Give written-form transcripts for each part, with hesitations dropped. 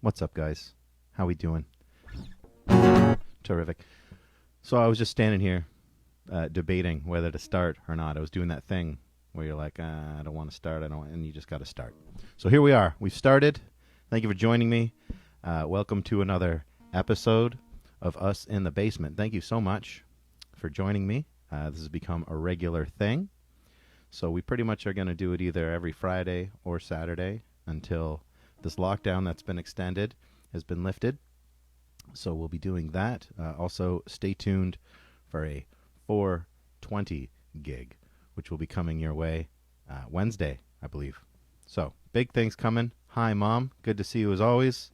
What's up, guys? How we doing? Terrific. So I was just standing here debating whether to start or not. I was doing that thing where you're like, I don't want to start, and you just got to start. So here we are. We've started. Thank you for joining me. Welcome to another episode of Us in the Basement. Thank you so much for joining me. This has become a regular thing. So we pretty much are going to do it either every Friday or Saturday until this lockdown that's been extended has been lifted. So we'll be doing that. Also, stay tuned for a 420 gig, which will be coming your way Wednesday, I believe. So, big things coming. Hi, Mom. Good to see you as always.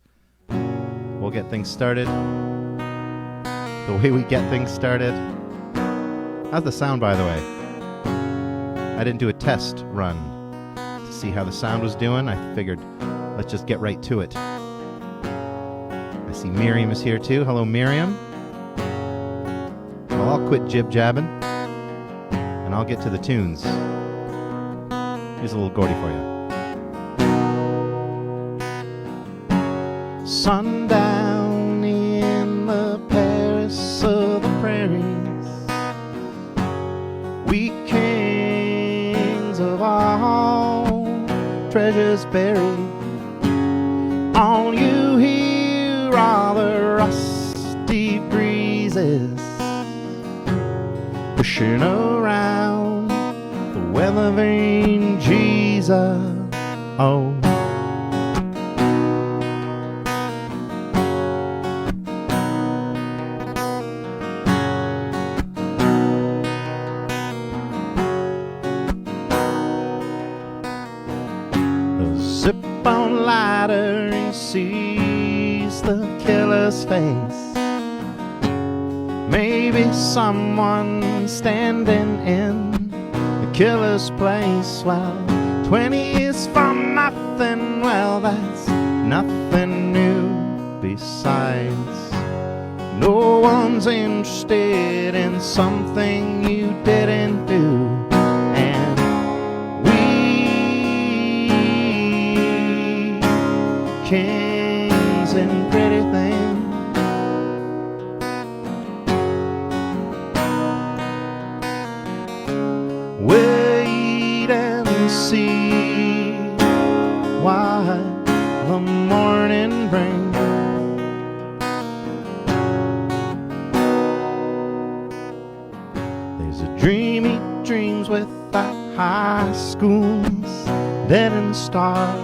We'll get things started. The way we get things started. How's the sound, by the way? I didn't do a test run to see how the sound was doing. I figured let's just get right to it. I see Miriam is here too. Hello, Miriam. Well, I'll quit jib-jabbing and I'll get to the tunes. Here's a little Gordy for you. Sundown in the Paris of the prairies, we kings of all treasures buried. All you hear are the rusty breezes pushing around the weather vane Jesus. Oh, the zip-on lighter, he sees the killer's face. Maybe someone standing in the killer's place. Well, 20 years from nothing, well, that's nothing new. Besides, no one's interested in something you didn't do. And we kings and pretty things, wait and see what the morning brings. There's a dream he dreams with that high school's dead and starved.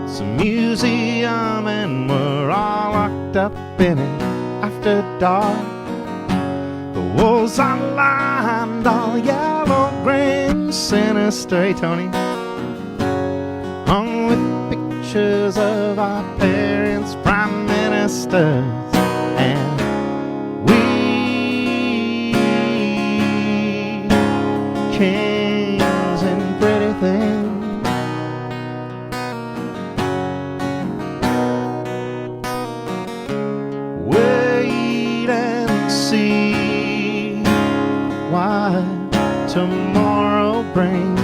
It's a museum and we're all locked up in it after dark. The walls are lined all yellow, gray and sinister. Hey, Tony. Hung with pictures of our parents, prime ministers, and we kings and pretty things. Wait and see what tomorrow brings.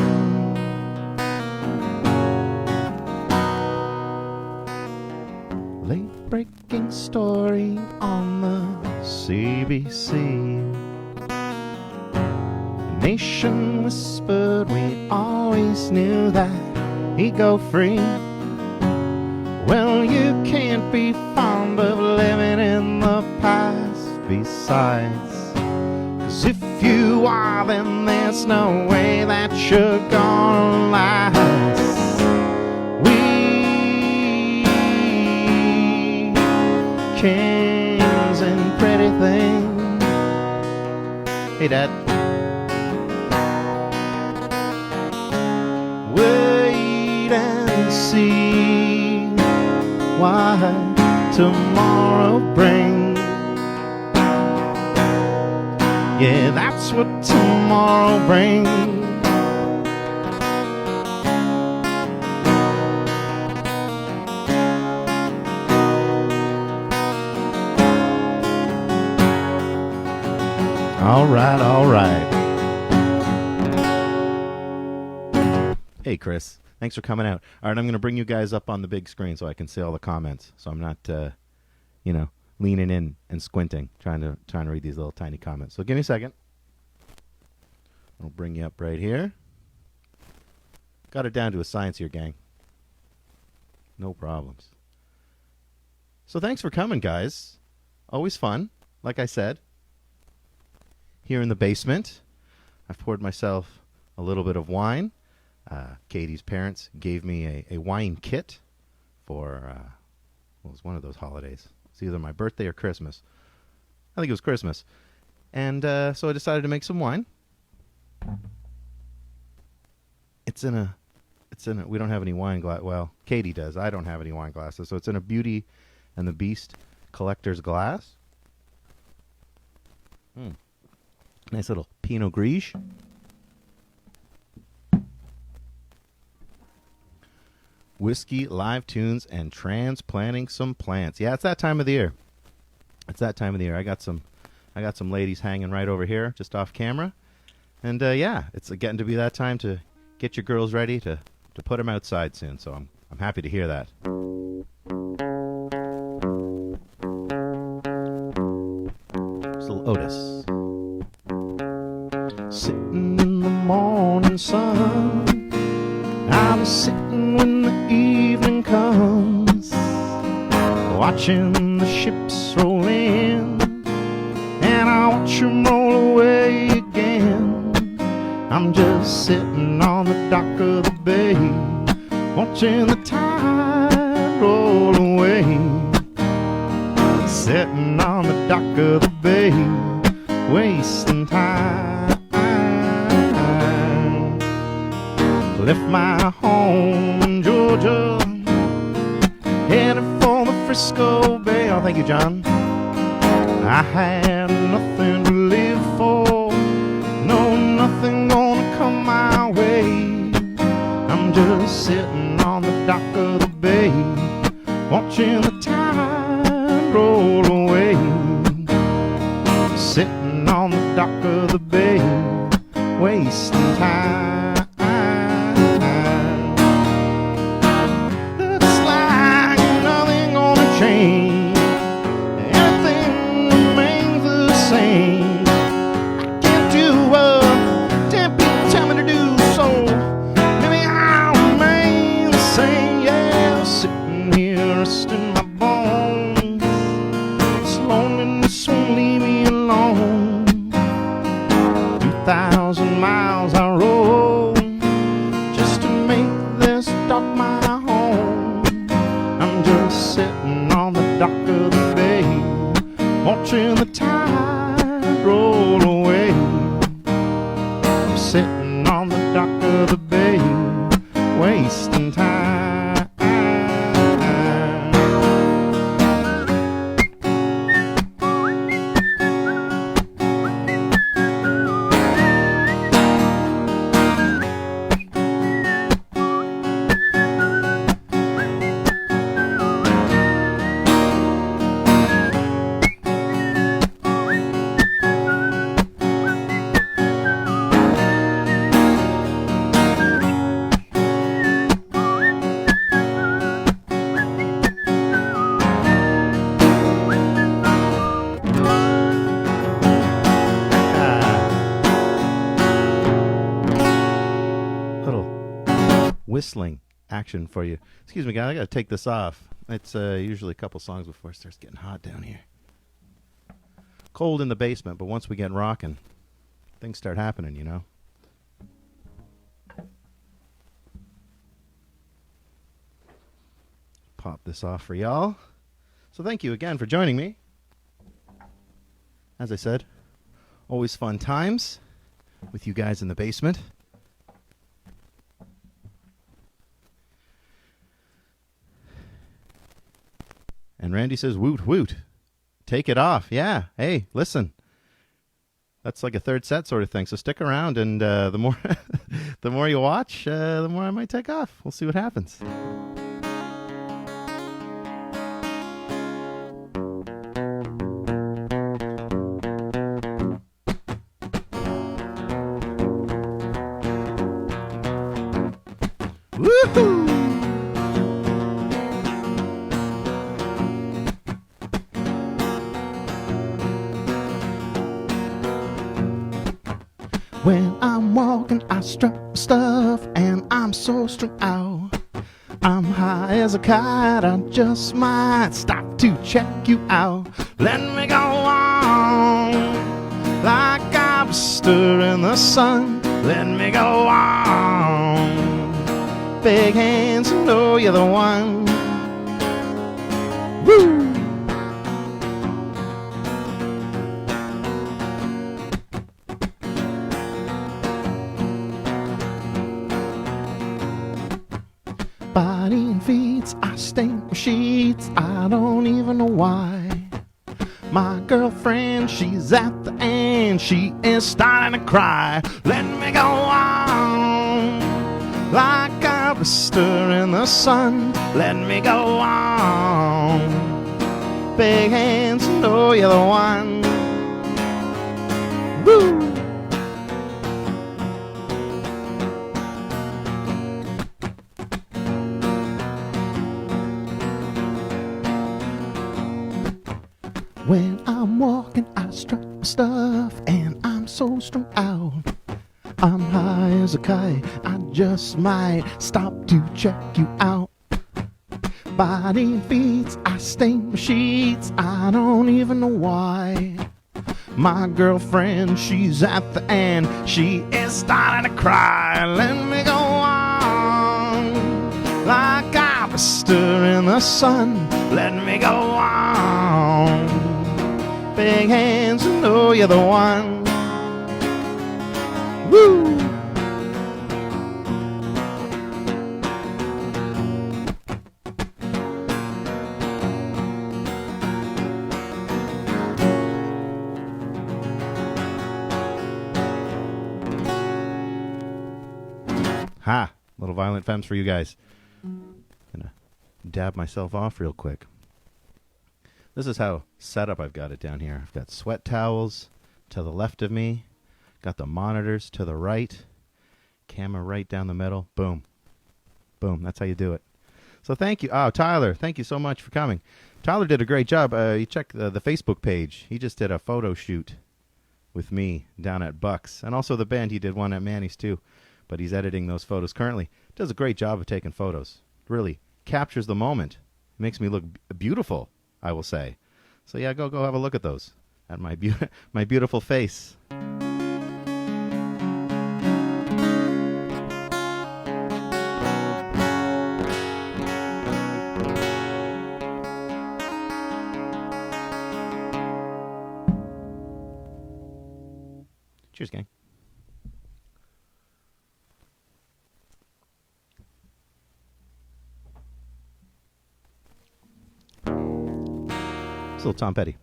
Late-breaking story on the CBC. The nation whispered we always knew that he'd go free. Well, you can't be fond of living in the past. Besides, 'cause if you are, then there's no way that you're gonna last. We kings and pretty things. Hey, Dad. Wait and see what tomorrow brings. Yeah, that's what tomorrow brings. All right, all right. Hey, Chris. Thanks for coming out. All right, I'm going to bring you guys up on the big screen so I can see all the comments. So I'm not, leaning in and squinting, trying to read these little tiny comments. So give me a second. I'll bring you up right here. Got it down to a science here, gang. No problems. So thanks for coming, guys. Always fun, like I said. Here in the basement, I've poured myself a little bit of wine. Katie's parents gave me a wine kit for, it was one of those holidays. It's either my birthday or Christmas. I think it was Christmas. And so I decided to make some wine. It's in a, we don't have any wine glass. Well, Katie does. I don't have any wine glasses. So it's in a Beauty and the Beast collector's glass. Nice little Pinot Grigio. Whiskey, live tunes, and transplanting some plants. Yeah, it's that time of the year. I got some ladies hanging right over here, just off camera. And it's getting to be that time to get your girls ready to put them outside soon. So I'm happy to hear that. Just a little Otis. Sitting in the morning sun, I'm sitting when the evening comes, watching the ships roll in, and I watch them roll away again. I'm just sitting on the dock of the bay, watching the tide roll away. Sitting on the dock of the bay, wasting time. Left my home in Georgia, headed for the Frisco Bay. Oh, thank you, John. I had nothing to live for, no, nothing gonna come my way. I'm just sitting on the dock of the bay, watching the tide roll away. Sitting on the dock of the bay, wasting time. Change. Everything remains the same. I can't do what 10 people tell me to do, so maybe I'll remain the same. Yeah, sitting here resting my bones. This loneliness won't leave me alone. 2,000 miles I rode just to make this dock my home. I'm just sitting on the dock of the bay, watching the tide roll away. I'm sitting on the dock of the bay, wasting time. Whistling action for you. Excuse me, guys, I gotta take this off. It's usually a couple songs before it starts getting hot down here. Cold in the basement, but once we get rocking, things start happening, you know. Pop this off for y'all. So thank you again for joining me. As I said, always fun times with you guys in the basement. And Randy says, woot, woot. Take it off. Yeah. Hey, listen. That's like a third set sort of thing. So stick around, and the more the more you watch, the more I might take off. We'll see what happens. Woo! When I'm walking, I strut my stuff, and I'm so strung out. I'm high as a kite, I just might stop to check you out. Let me go on, like I was stood in the sun. Let me go on, big hands, you know you're the one. Woo! Body and feet, I stain my sheets, I don't even know why. My girlfriend, she's at the end, she is starting to cry. Let me go on, like I was stood in the sun. Let me go on, big hands, you know you're the one. Woo! When I'm walking, I strut my stuff, and I'm so strung out. I'm high as a kite, I just might stop to check you out. Body and feet, I stain my sheets, I don't even know why. My girlfriend, she's at the end, she is starting to cry. Let me go on, like I was stood in the sun. Let me go on, big hands, you know you're the one. Woo! Ha! Little Violent Femmes for you guys. Gonna dab myself off real quick. This is how set up I've got it down here. I've got sweat towels to the left of me. Got the monitors to the right. Camera right down the middle. Boom. Boom. That's how you do it. So thank you. Oh, Tyler, thank you so much for coming. Tyler did a great job. You check the Facebook page. He just did a photo shoot with me down at Bucks. And also the band, he did one at Manny's too. But he's editing those photos currently. Does a great job of taking photos. Really captures the moment. Makes me look beautiful, I will say. So yeah, go have a look at those. At my my beautiful face. Cheers, gang. It's a little Tom Petty.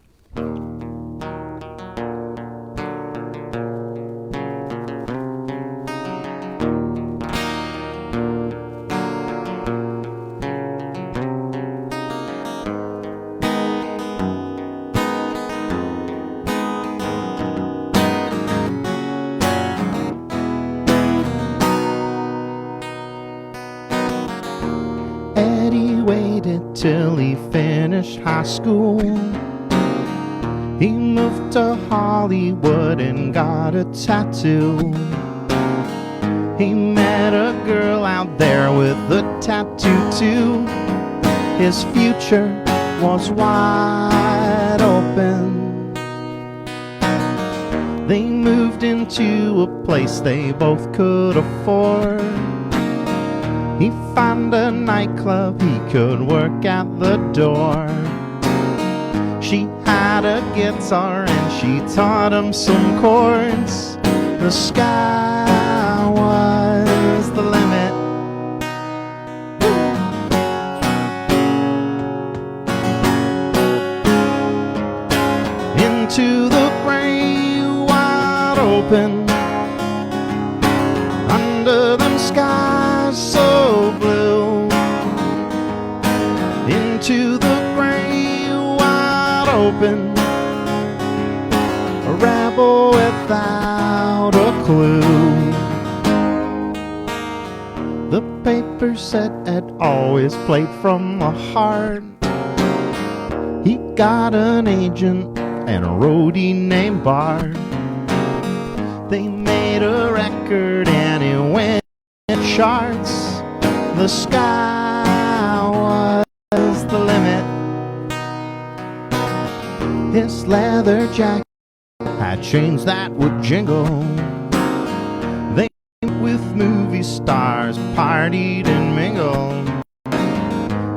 Eddie waited till he finished high school. He moved to Hollywood and got a tattoo. He met a girl out there with a tattoo too. His future was wide open. They moved into a place they both could afford. He found a nightclub he could work at the door. She had a guitar and she taught him some chords. The sky was the limit. Into the gray, wide open, under them skies so blue. Into the gray, wide open, a rebel without a clue. The paper said Ed always played from the heart. He got an agent and a roadie named Bart. They made a record and it went charts. The sky was the limit. His leather jacket had chains that would jingle. They with movie stars partied and mingled.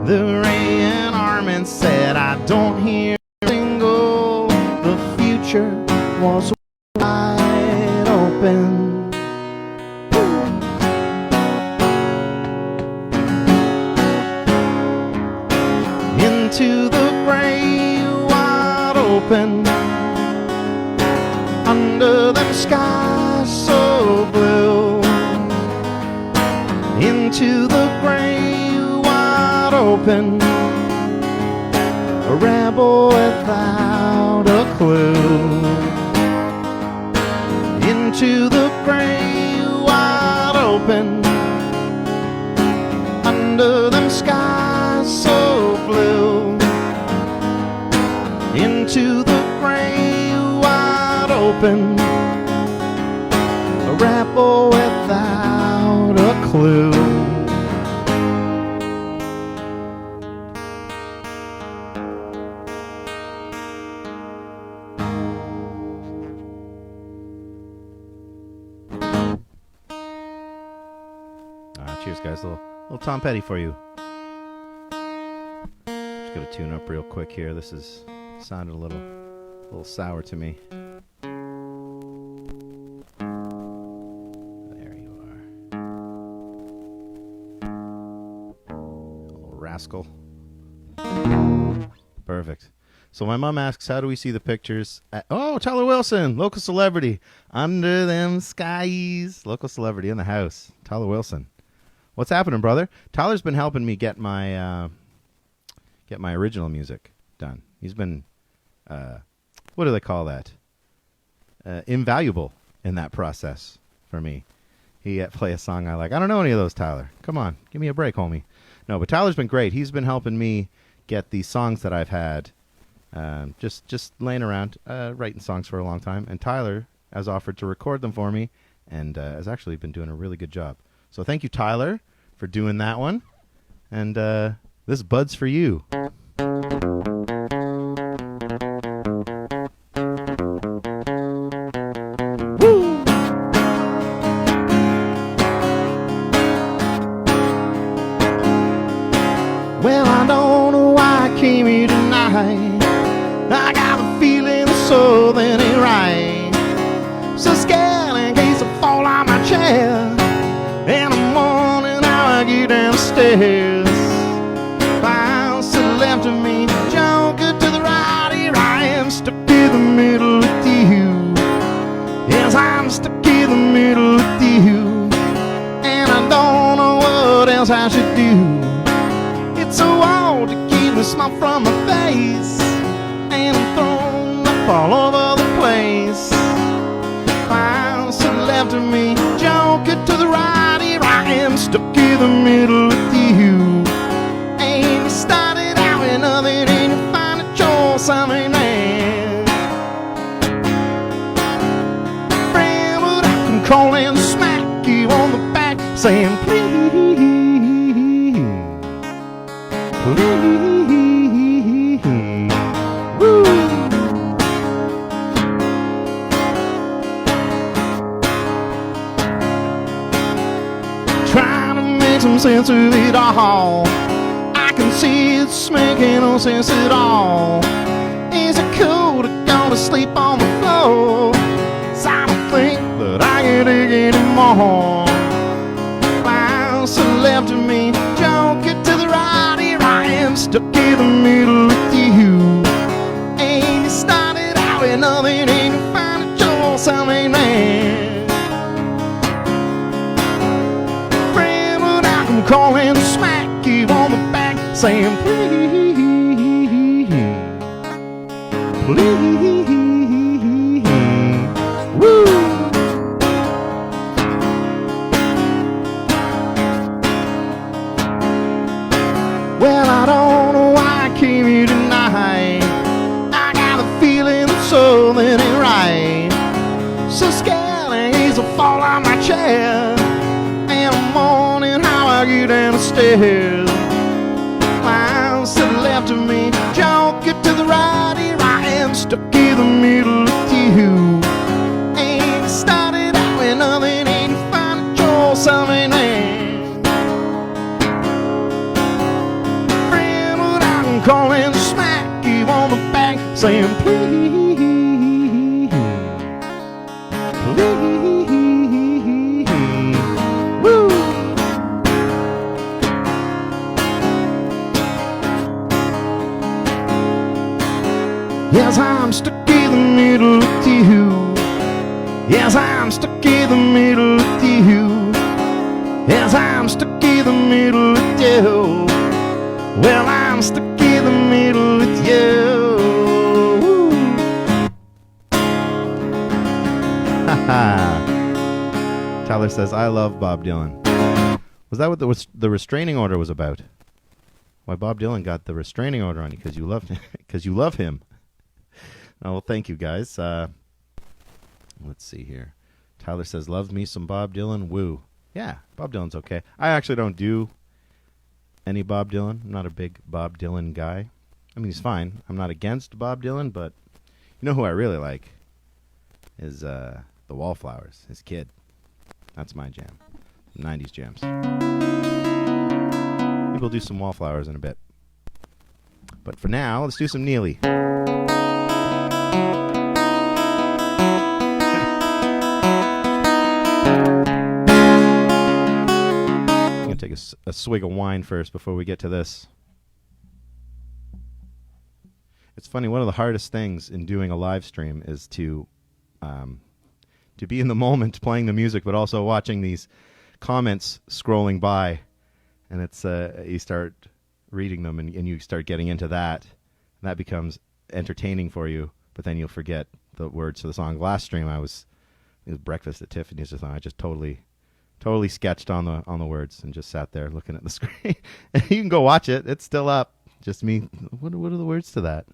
The Ray and Armin said, I don't hear a single. The future was wide open. Into the gray, wide open. Under them skies so blue. Into the gray, wide open. A rebel without a clue. Into the gray, wide open. Under them skies so blue. Into the gray, wide open. A rebel without a clue. Cheers, guys. A little Tom Petty for you. Just gotta tune up real quick here. This is sounded a little sour to me. There you are. Little rascal. Perfect. So my mom asks, how do we see the pictures? Oh, Tyler Wilson, local celebrity. Under them skies. Local celebrity in the house. Tyler Wilson. What's happening, brother? Tyler's been helping me get my original music done. He's been, what do they call that? Invaluable in that process for me. He play a song I like. I don't know any of those, Tyler. Come on, give me a break, homie. No, but Tyler's been great. He's been helping me get the songs that I've had, just laying around, writing songs for a long time. And Tyler has offered to record them for me, and has actually been doing a really good job. So thank you, Tyler, for doing that one. And this Bud's for you. Woo! Well, I don't know why I came here tonight. I got a feeling something ain't right. So scared in case I fall on my chair. In the morning, I get downstairs. Bounce to the left of me, junker to the right. Here I am, stuck in the middle with you. Yes, I'm stuck in the middle with you. And I don't know what else I should do. It's so hard to keep the smile from my face. And I'm thrown up all over the place. Bounce to the left of me, junker to the right. I'm stuck in the middle with you. And you started out with nothing and you find a choice, I mean, man. Friend, but I can call and smack you on the back, saying, please, please. Woo. Some sense of it all. I can see it's making no sense at all. Is it cool to go to sleep on the floor? 'Cause I don't think that I can dig anymore. Bounce to the left of me, junker to the right. Here I am, stuck in the middle with you. And you started out with nothing and you find a choice, I mean, man. Call and smack you on the back, saying please, please. Woo. Well, I don't know why I came here tonight. I got a feeling that something ain't right. So scared he's a fall on my stairs. Miles to the left of me, joker to the right. Here I am, stuck in the middle with you. Ain't started out with nothing, ain't find a joy, something ain't. Friend without calling, smack you on the back, saying please, please. Woo! Yes, I'm stuck in the middle with you. Yes, I'm stuck in the middle with you. Yes, I'm stuck in the middle with you. Well, I'm stuck in the middle with you. Haha. Tyler says, I love Bob Dylan. Was that what the restraining order was about? Why Bob Dylan got the restraining order on you? Because you loved him. Because you love him. Oh, well, thank you, guys. Let's see here. Tyler says, love me some Bob Dylan. Woo. Yeah, Bob Dylan's okay. I actually don't do any Bob Dylan. I'm not a big Bob Dylan guy. I mean, he's fine. I'm not against Bob Dylan, but you know who I really like is the Wallflowers, his kid. That's my jam. 90s jams. Maybe we'll do some Wallflowers in a bit. But for now, let's do some Neely. Take a swig of wine first before we get to this. It's funny, one of the hardest things in doing a live stream is to be in the moment playing the music, but also watching these comments scrolling by, and it's you start reading them and you start getting into that, and that becomes entertaining for you, but then you'll forget the words to the song. Last stream it was Breakfast at Tiffany's or something. I just totally sketched on the words and just sat there looking at the screen. You can go watch it. It's still up. Just me. What are the words to that?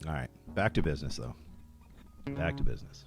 All right. Back to business, though. Back to business.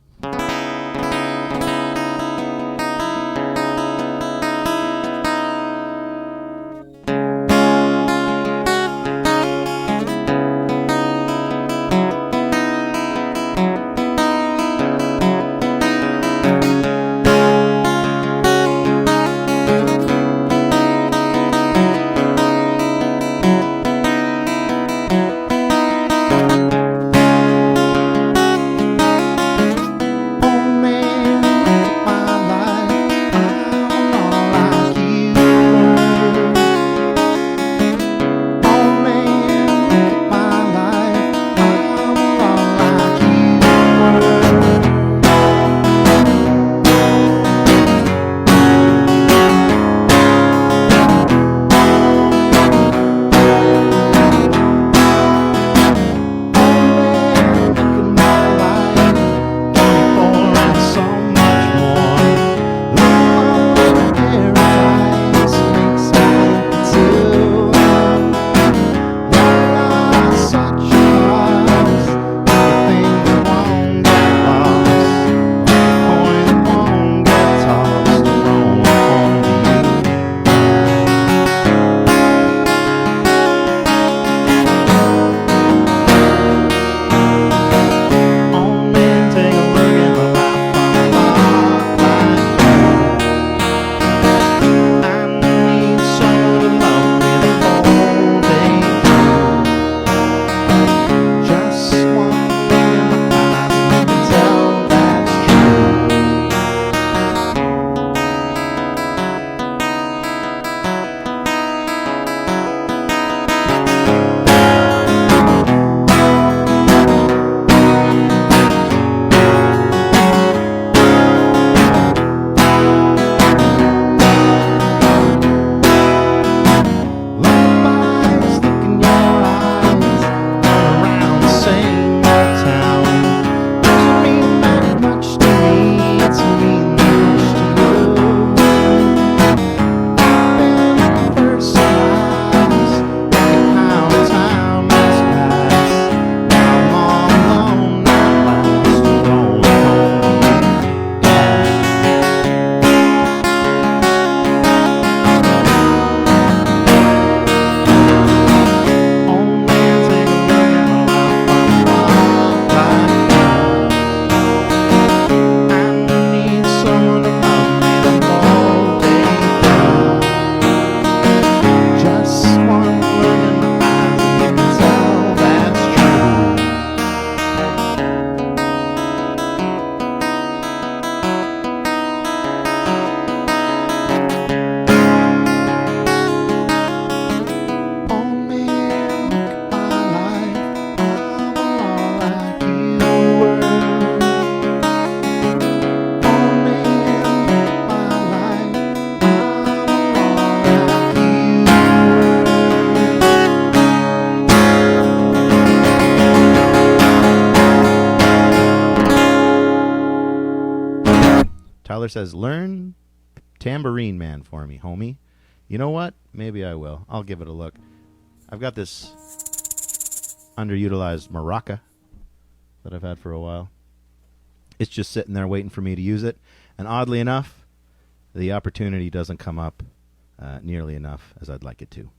Tyler says, learn Tambourine Man for me, homie. You know what? Maybe I will. I'll give it a look. I've got this underutilized maraca that I've had for a while. It's just sitting there waiting for me to use it. And oddly enough, the opportunity doesn't come up nearly enough as I'd like it to.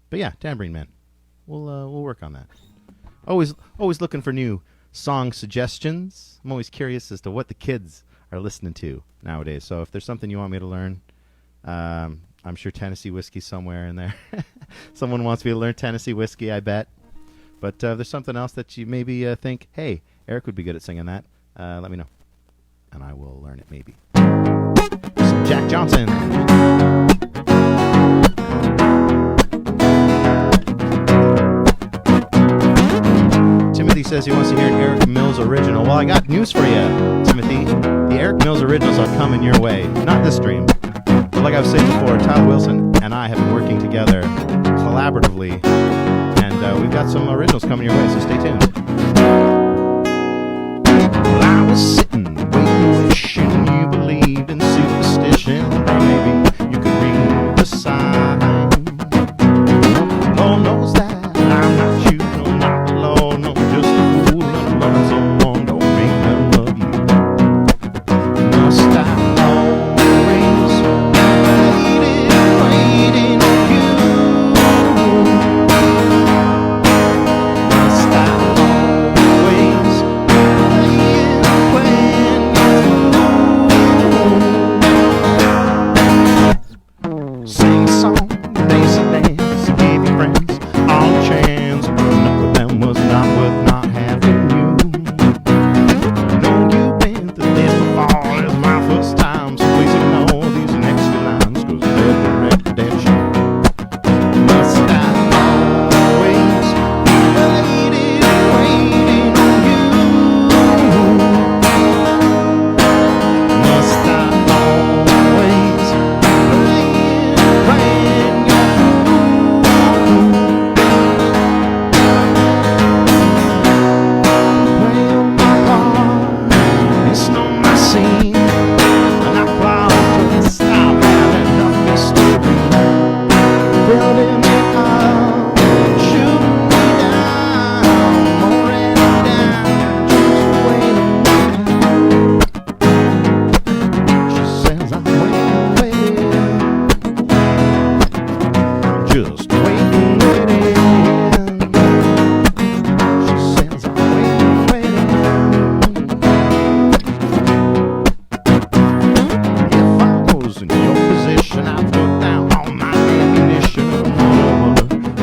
But yeah, Tambourine Man. We'll work on that. Always looking for new song suggestions. I'm always curious as to what the kids are listening to nowadays. So if there's something you want me to learn, I'm sure Tennessee Whiskey's somewhere in there. Someone wants me to learn Tennessee Whiskey, I bet. But if there's something else that you maybe think, hey, Eric would be good at singing that, let me know. And I will learn it maybe. Some Jack Johnson. Timothy says he wants to hear an Eric Mills original. Well, I got news for you, Timothy. The Eric Mills originals are coming your way. Not this stream. But like I was saying before, Tyler Wilson and I have been working together collaboratively. And we've got some originals coming your way, so stay tuned. Well, I was sitting, waiting, wishing you believed in superstition. Maybe you could read the sign. Lord knows that I'm not you, no, not the Lord, no, just a fool and love someone, don't make them love you. Must I always waiting on you? Must I always sing a song, dance a dance, give your friends all a chance. None of them was not worth not having you. Know you've been through this before, it's my first time, so please ignore these next few lines, cause they're direct dead shit. Must I always waiting on you? Must I always playing your playing my part? It's not my scene, and I proud to stop having enough mystery. Building me up, shooting me down, already down, just waiting. She says I'm waiting. I'm just waiting. She says I'm waiting. If I was in your position, I'd put down all my ammunition.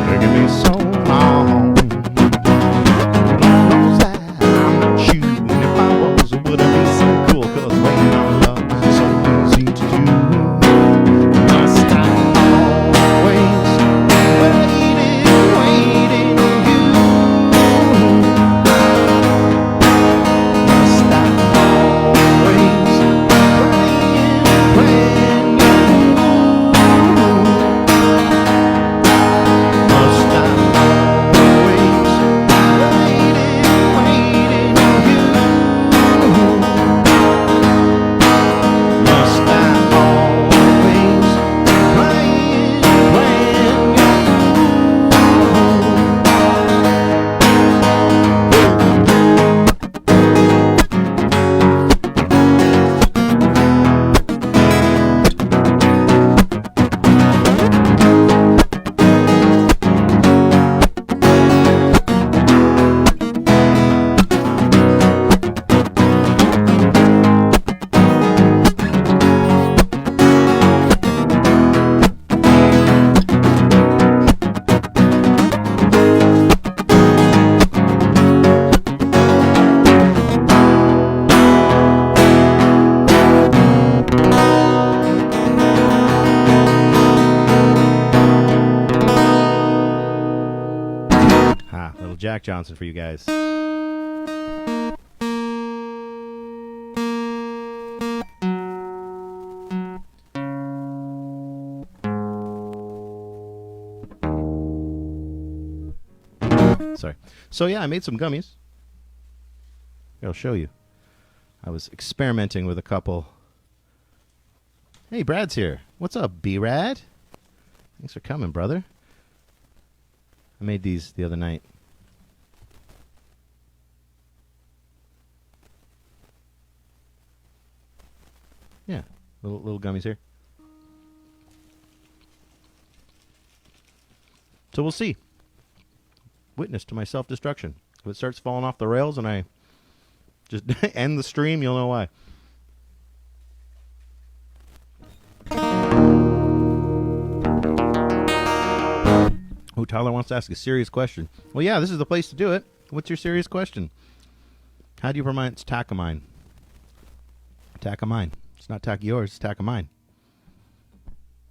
Taking me so long. Lord knows that I'm not you, and if I was, it would've been so cool, cause waiting on love is so easy to do. Must I always waiting on you? Must I always playing you? Must I always waiting on you? Must I always playing you? Little Jack Johnson for you guys. Sorry. So yeah, I made some gummies. I'll show you. I was experimenting with a couple Hey, Brad's here. What's up, B-Rad? Thanks for coming, brother. I made these the other night. Yeah, little gummies here. So we'll see. Witness to my self-destruction. If it starts falling off the rails and I just end the stream, you'll know why. Oh, Tyler wants to ask a serious question. Well, yeah, this is the place to do it. What's your serious question? How do you pronounce Takamine? Takamine. It's not Takiyours, it's Takamine.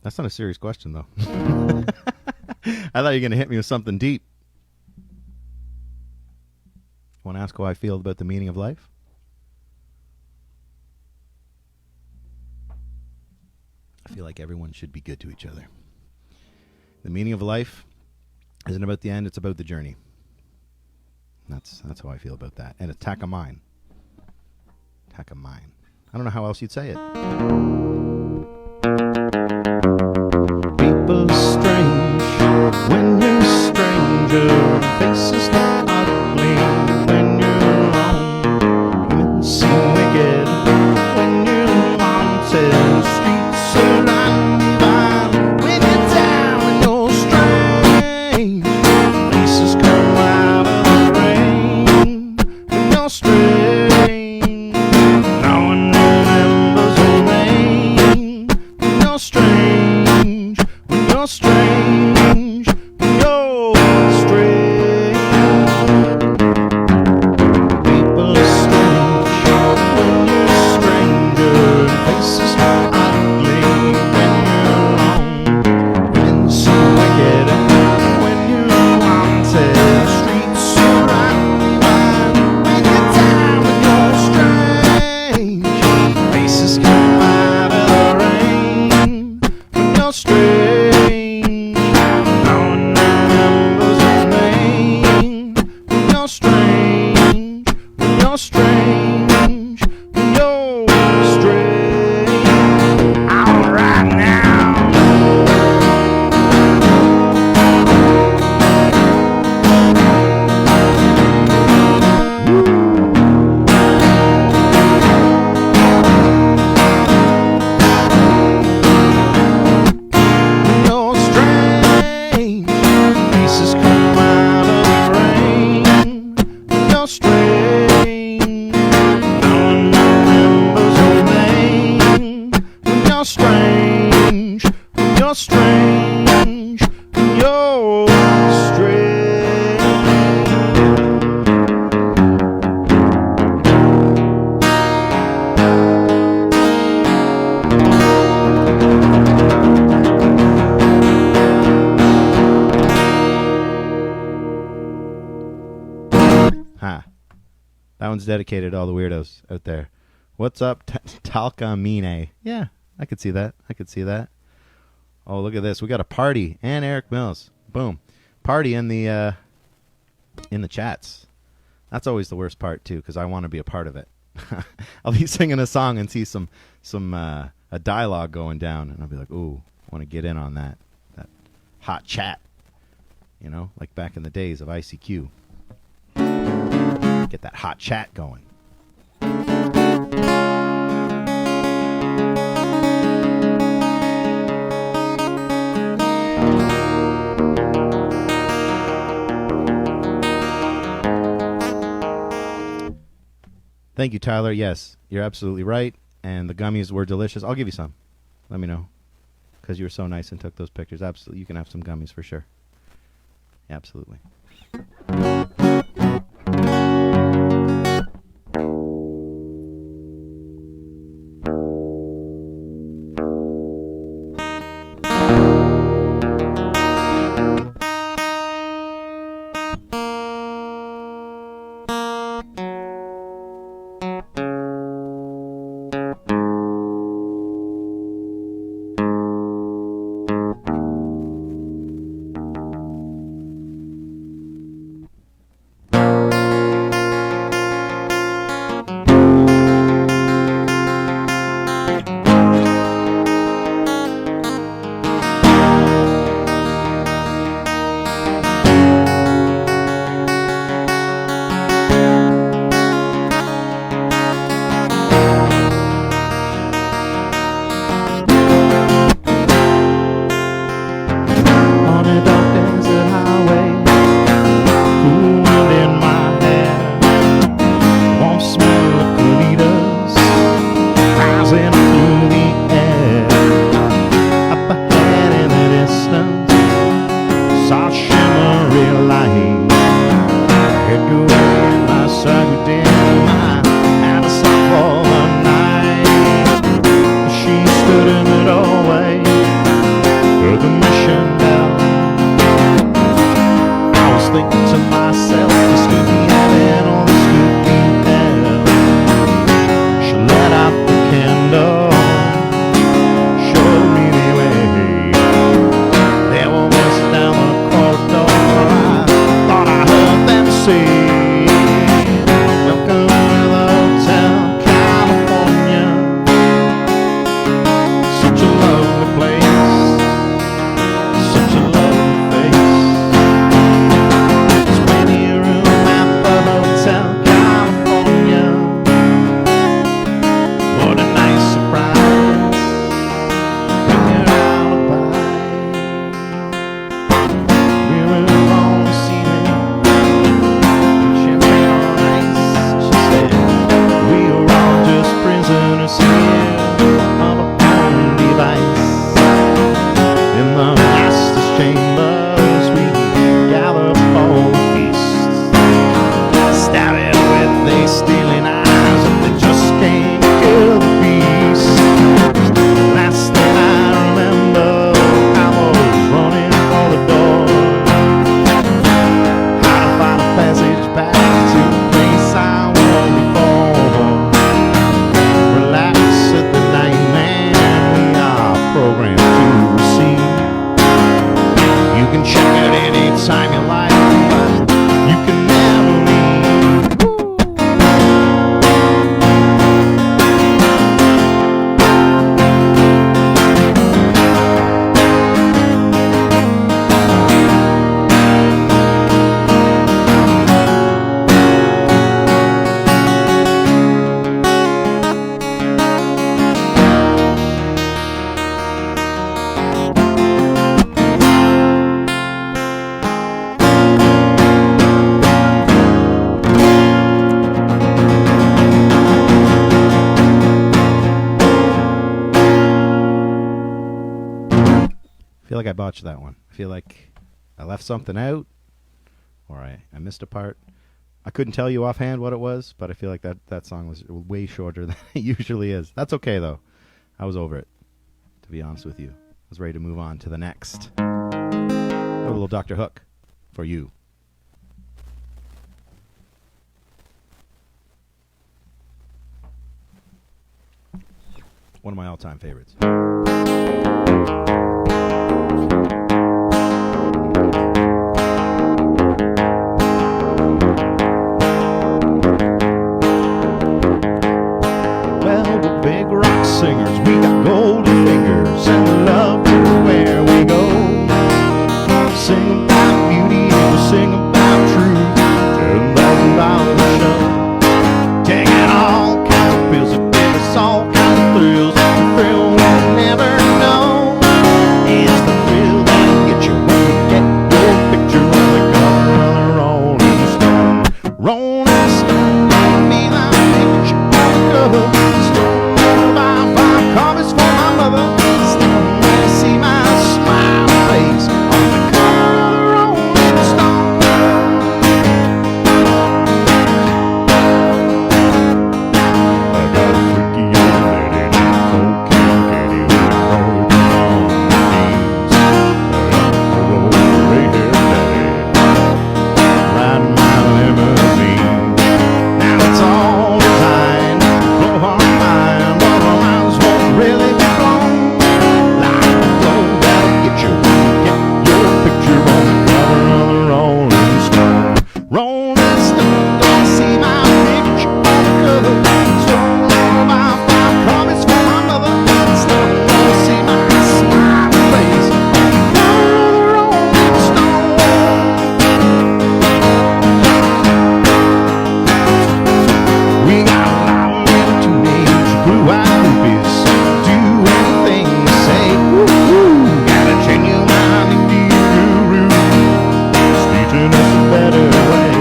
That's not a serious question, though. I thought you were going to hit me with something deep. Want to ask how I feel about the meaning of life? I feel like everyone should be good to each other. The meaning of life isn't about the end, it's about the journey. That's how I feel about that. And it's Takamine. Takamine. I don't know how else you'd say it. People are strange when you're a stranger. Faces look ugly when you're alone. Women seem wicked when you're wanted. Streets are unbound when you're down and you're strange. Faces come out of the rain when you're strange. No one remembers your name when you're strange. When you're strange. When you're strange. People are strange when you're a stranger. Faces look ugly when you're alone. Women seem wicked when you're wanted. Streets are unwind when you're down and you're strange. Faces come out of the rain when you're strange. No one remembers your name when you're strange. When you're strange. When you're strange. All right now. When you're strange. Faces come out of the rain when you're strange. No one remembers your name when you're strange. When you're strange. When you're strange. Ha. That one's dedicated to all the weirdos out there. What's up, Talkamine? Yeah, I could see that. I could see that. Oh, look at this. We got a party and Eric Mills. Boom. Party in the chats. That's always the worst part too, because I want to be a part of it. I'll be singing a song and see some a dialogue going down, and I'll be like, ooh, I want to get in on that hot chat. You know, like back in the days of ICQ. Get that hot chat going. Thank you, Tyler. Yes, you're absolutely right. And the gummies were delicious. I'll give you some. Let me know. Because you were so nice and took those pictures. Absolutely. You can have some gummies for sure. Absolutely. feel like I botched that one. I feel like I left something out, or I missed a part. I couldn't tell you offhand what it was, but I feel like that song was way shorter than it usually is. That's okay, though. I was over it, to be honest with you. I was ready to move on to the next. A little Dr. Hook for you. One of my all-time favorites. Big rock singers, we got golden fingers, and we love to where we go. Sing about beauty, we'll sing about truth, $10,000 a show. Taking all kinds of pills that give us all kinds of thrills, the thrill we'll never know. It's the thrill that'll get you when you get your picture on the cover of the Rolling Stone. Rolling Stone, give me that picture on the cover. Coffee's for my mother. When I see my smiling face on the cover of the Rolling Stone. I got a freaky old lady named Cocaine Katie with broken on knees. I got a old gray-haired daddy riding my limousine. Now it's all designed to blow our mind, but our minds won't really be blown. Like a blow that'll get you when you get your picture on the cover of the Rolling Stone. Rolling Stone, don't see my picture on the cover. Stone by five copies for my mother. Stone, don't see my smiling face on the cover of the Rolling Stone. We got a lot of little teenage blue-eyed groupies, do anything they say. Woo-hoo. Got a genuine Indian guru, who's teaching us a better way.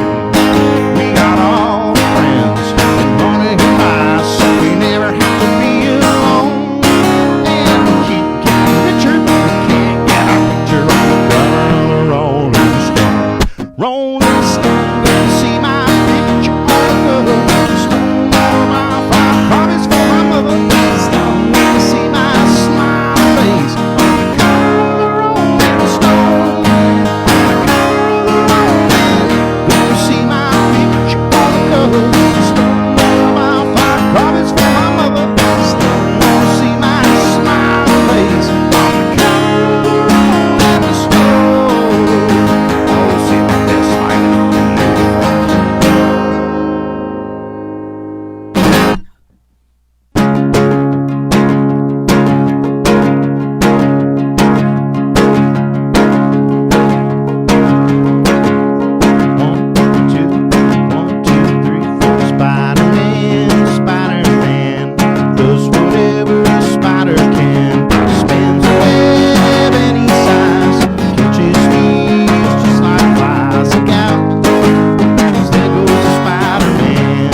We got all the friends that money can buy, so we never have to be alone. And we keep getting richer, but we can't get our picture on the cover of the Rolling Stone. Rolling Stone, don't see my picture on the cover. Stone all my five copies for my mother. Stone, let me see my smiling face on the cover of the Rolling Stone. On the cover of the Rolling, let me see my picture on the cover. Stone all my five copies for my mother. Stone, let me see my smiling face on the cover of the Rolling Stone. Oh, see my best light in the One, two, three, four. Spider-Man, Spider-Man does whatever a spider can. Spins a web any size, catches thieves just like flies. Look out, 'cause there goes the Spider-Man.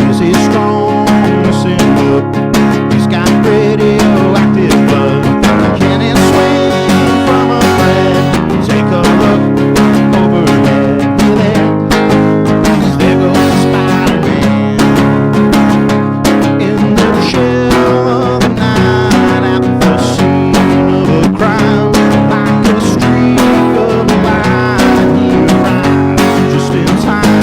Is he strong? Listen up. He's got radioactive blood. Can he swing from a thread? Take a look overhead. There, 'cause there goes the Spider-Man. In the chill of the night, at the scene of a crime, like a streak of light, he arrives just in time.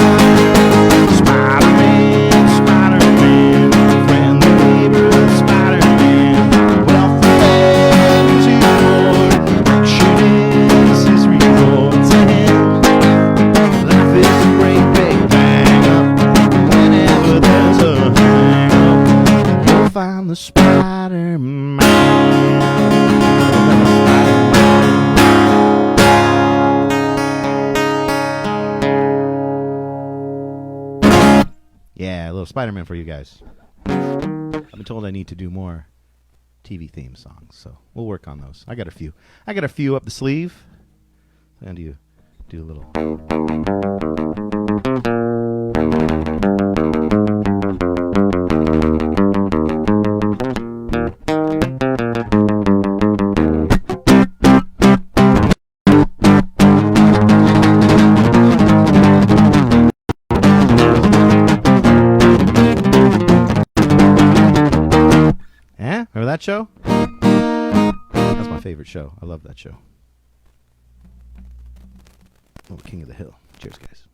Spider-Man, Spider-Man, friend, the neighbor of Spider-Man. Wealth of heaven to Lord, action is his reward to him. Life is a great big bang up. Whenever there's a hang up, you'll find the Spider-Man. Yeah, a little Spider-Man for you guys. I've been told I need to do more TV theme songs, so we'll work on those. I got a few up the sleeve. And do a little. that show? That's my favorite show. I love that show. Oh, King of the Hill. Cheers, guys.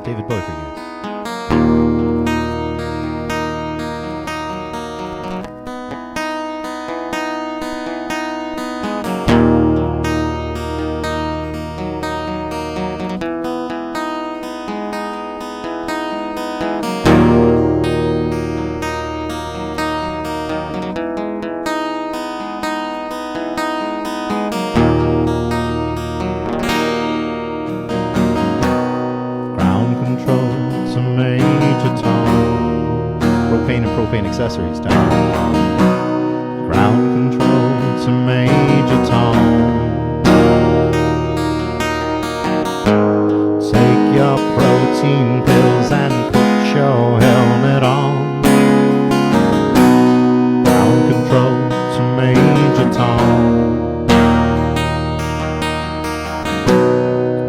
David Bowie for you guys. Propane accessories down. Ground control to Major Tom. Take your protein pills and put your helmet on. Ground control to Major Tom.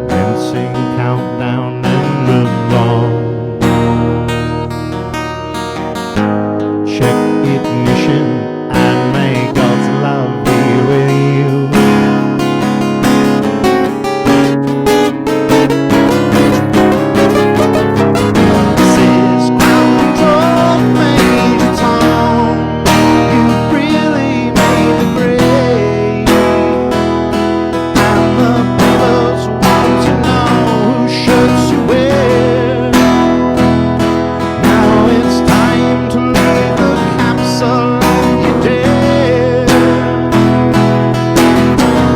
Commencing countdown and move on. Ignition, and may God's love be with you. This is ground control, Major Tom. You really made the grade, and the pilots want to know who shirts you wear. Now it's time to leave the so long you dare.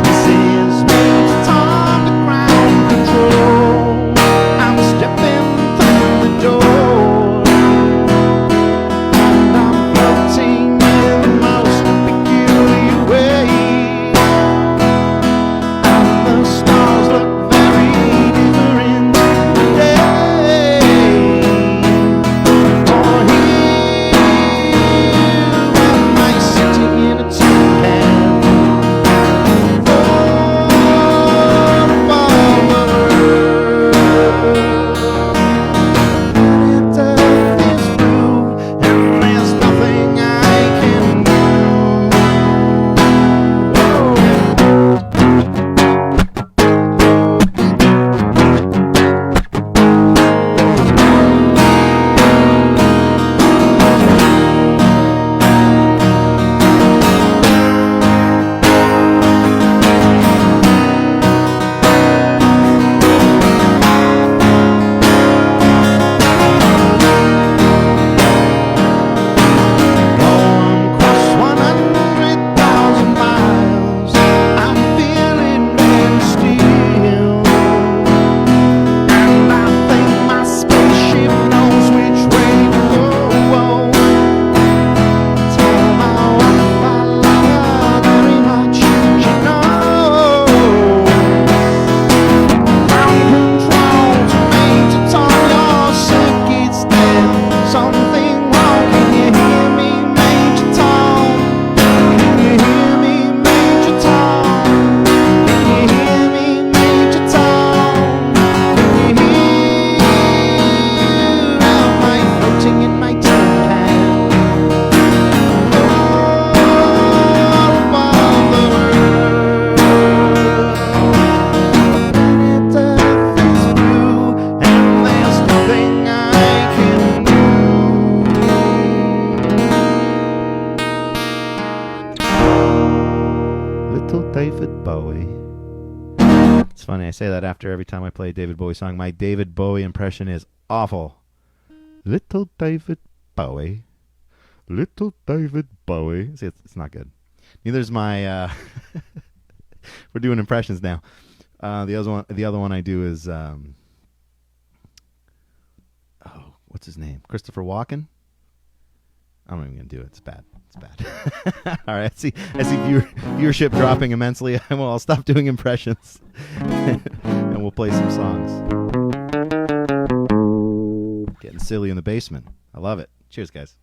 This is Major Tom, the ground control. I'm stepping through the door, and I'm floating in the most peculiar way. And the stars look very different today. For here sitting in a tin can, above the world. And earth is blue, and there's nothing I can do. David Bowie. It's funny, I say that after every time I play a David Bowie song. My David Bowie impression is awful. Little David Bowie. Little David Bowie. See, it's not good. Neither's my... We're doing impressions now. The other one I do is... what's his name? Christopher Walken? I'm not even going to do it. It's bad. It's bad. All right. I see viewership dropping immensely. Well, I'll stop doing impressions. And we'll play some songs. Getting silly in the basement. I love it. Cheers, guys.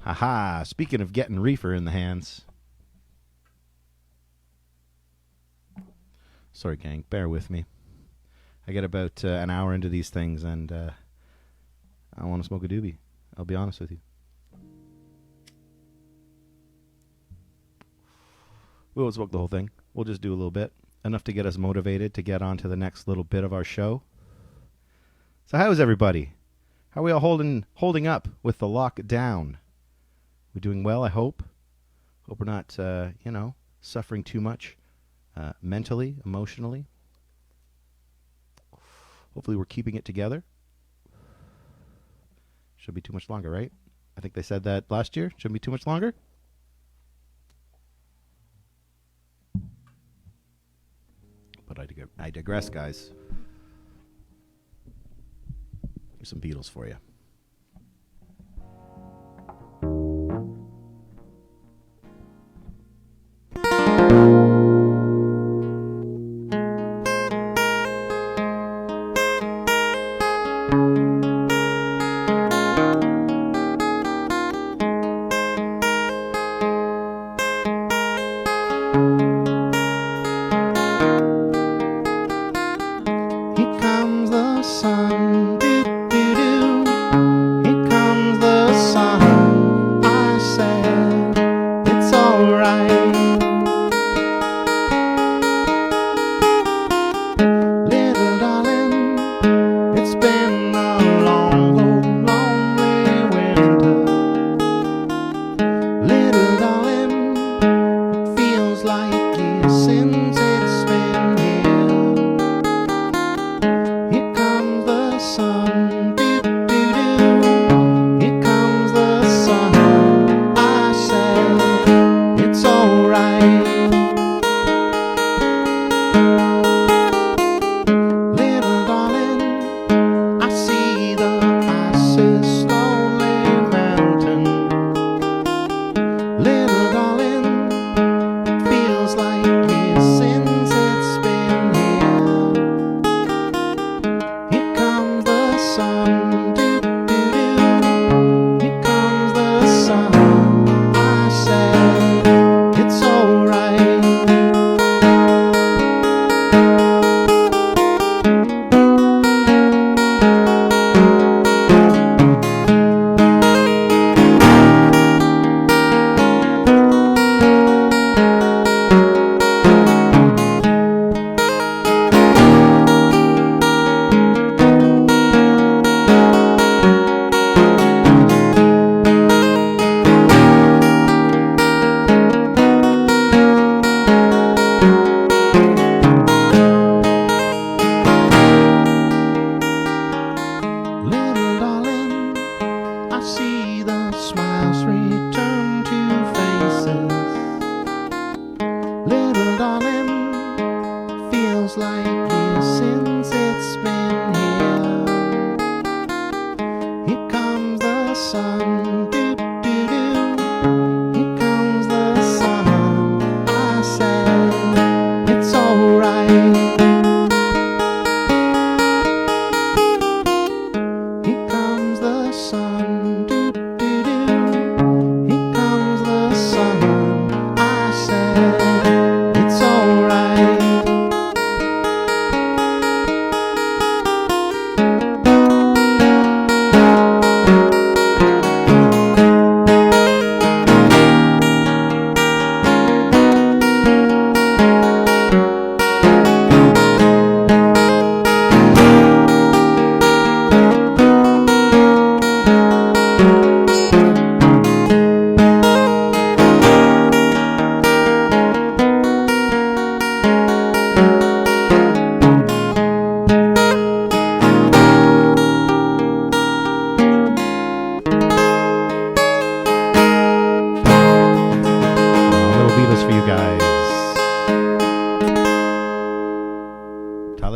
Haha, speaking of getting reefer in the hands. Sorry, gang, bear with me. I get about an hour into these things and I want to smoke a doobie. I'll be honest with you. We won't smoke the whole thing. We'll just do a little bit. Enough to get us motivated to get on to the next little bit of our show. So how is everybody? How are we all holding up with the lockdown? We're doing well, I hope. Hope we're not, suffering too much mentally, emotionally. Hopefully we're keeping it together. Should be too much longer, right? I think they said that last year. Shouldn't be too much longer. But I digress, guys. Here's some Beatles for you.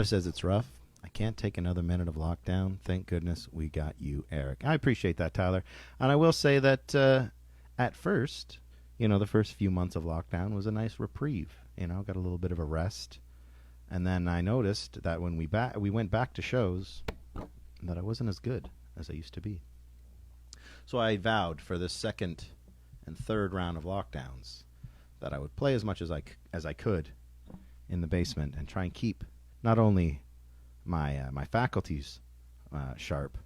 Says it's rough. I can't take another minute of lockdown. Thank goodness we got you, Eric. I appreciate that, Tyler. And I will say that at first, the first few months of lockdown was a nice reprieve. Got a little bit of a rest. And then I noticed that when we went back to shows, that I wasn't as good as I used to be. So I vowed for this second and third round of lockdowns that I would play as much as I could in the basement and try and keep not only my faculties sharp,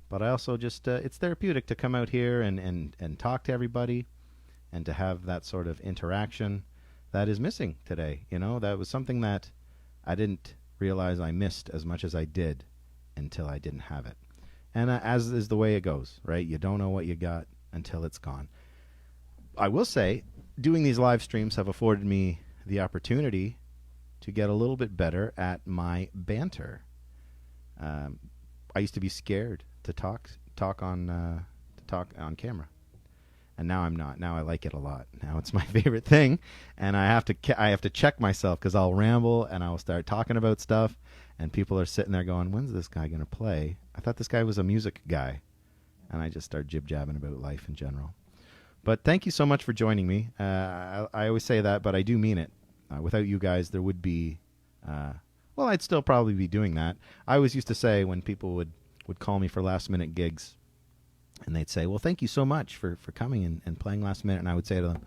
but I also just it's therapeutic to come out here and talk to everybody and to have that sort of interaction that is missing today. That was something that I didn't realize I missed as much as I did until I didn't have it. And as is the way it goes, right? You don't know what you got until it's gone. I will say, doing these live streams have afforded me the opportunity to get a little bit better at my banter. I used to be scared to talk on camera, and now I'm not. Now I like it a lot. Now it's my favorite thing, and I have to check myself because I'll ramble and I'll start talking about stuff, and people are sitting there going, "When's this guy gonna play? I thought this guy was a music guy," and I just start jib-jabbing about life in general. But thank you so much for joining me. I always say that, but I do mean it. Without you guys, there would be... well, I'd still probably be doing that. I always used to say when people would call me for last-minute gigs, and they'd say, well, thank you so much for coming and playing last minute. And I would say to them,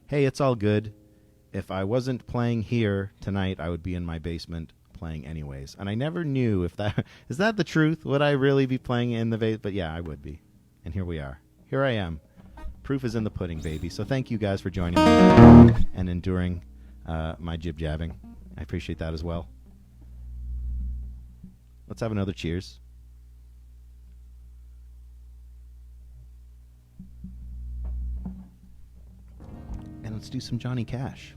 hey, it's all good. If I wasn't playing here tonight, I would be in my basement playing anyways. And I never knew if that... Is that the truth? Would I really be playing in the basement? But yeah, I would be. And here we are. Here I am. Proof is in the pudding, baby. So thank you guys for joining me and enduring my jib-jabbing. I appreciate that as well. Let's have another cheers. And let's do some Johnny Cash.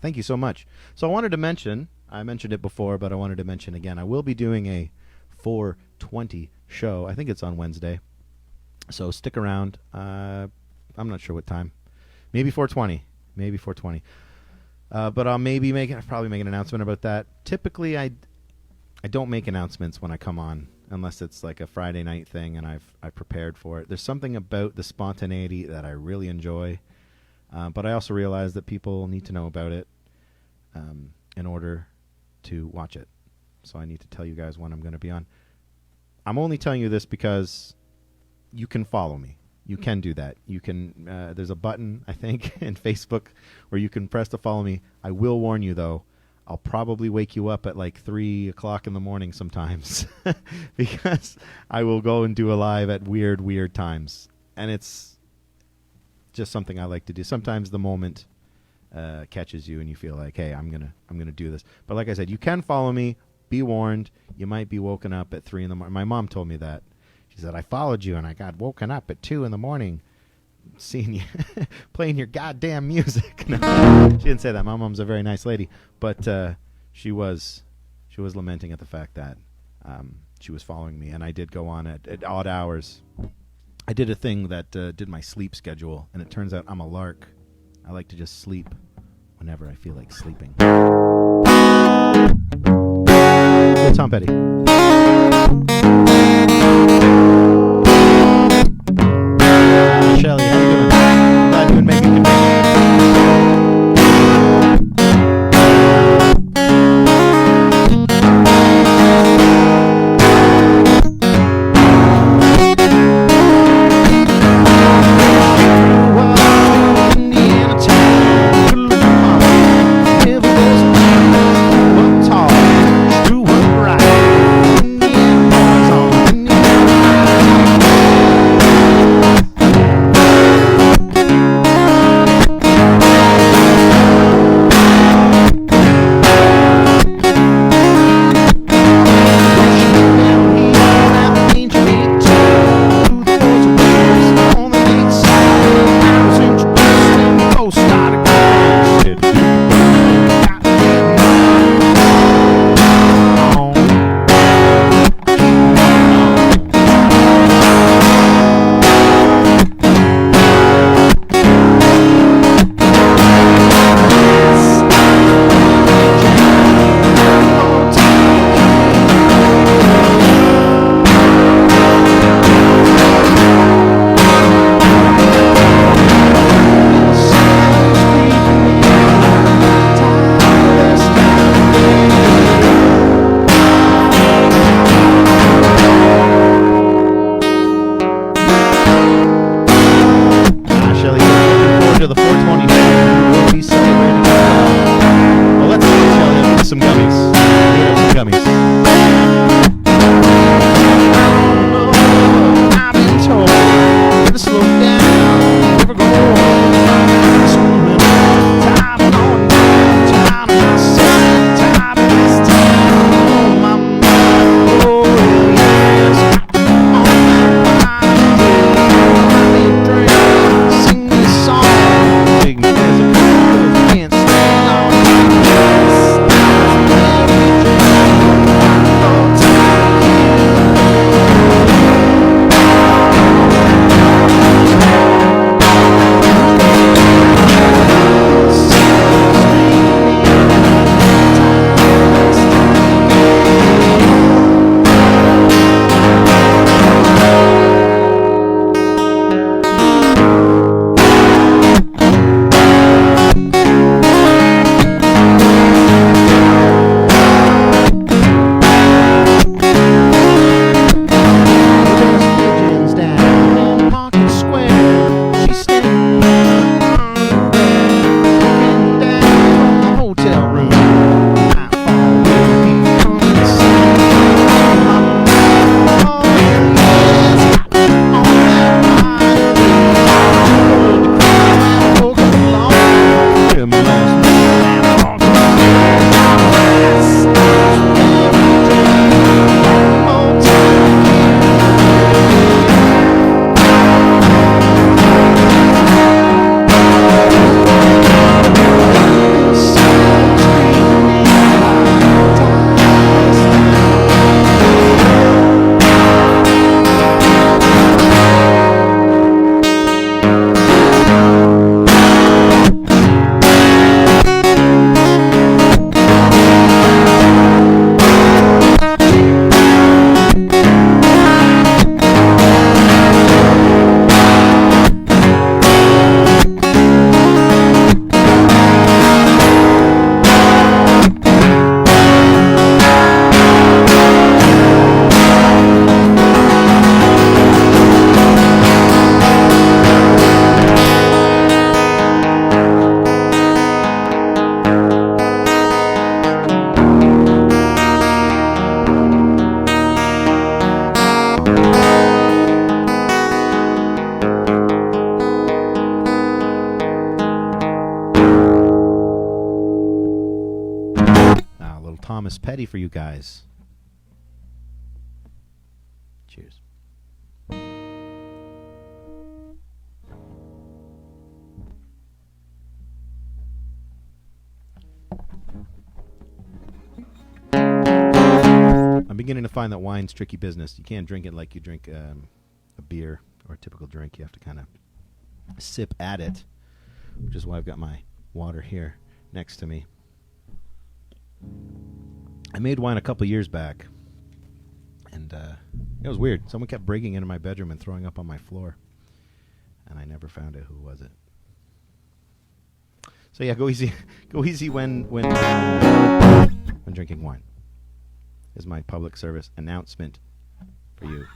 Thank you so much. So I wanted to mention, I mentioned it before, but I wanted to mention again, I will be doing a 420 show. I think it's on Wednesday. So stick around. I'm not sure what time. Maybe 420. Maybe 420. But I'll probably make an announcement about that. Typically, I don't make announcements when I come on unless it's like a Friday night thing and I've prepared for it. There's something about the spontaneity that I really enjoy, but I also realize that people need to know about it in order to watch it. So I need to tell you guys when I'm going to be on. I'm only telling you this because you can follow me. You can do that. You can. There's a button, I think, in Facebook where you can press to follow me. I will warn you, though. I'll probably wake you up at like 3 o'clock in the morning sometimes because I will go and do a live at weird times. And it's just something I like to do. Sometimes the moment catches you and you feel like, hey, I'm gonna do this. But like I said, you can follow me. Be warned. You might be woken up at 3 in the morning. My mom told me that. She said, I followed you and I got woken up at 2 in the morning seeing you playing your goddamn music. No, she didn't say that. My mom's a very nice lady, but she was lamenting at the fact that she was following me, and I did go on at odd hours. I did a thing that did my sleep schedule, and it turns out I'm a lark. I like to just sleep whenever I feel like sleeping. Hey, Tom Petty. Shelly, how you doing? Glad you would make it convenient. Thomas Petty for you guys. Cheers. I'm beginning to find that wine's tricky business. You can't drink it like you drink a beer or a typical drink. You have to kind of sip at it, which is why I've got my water here next to me. I made wine a couple years back, and it was weird. Someone kept breaking into my bedroom and throwing up on my floor, and I never found out who was it. So yeah, go easy when drinking wine. Is my public service announcement for you.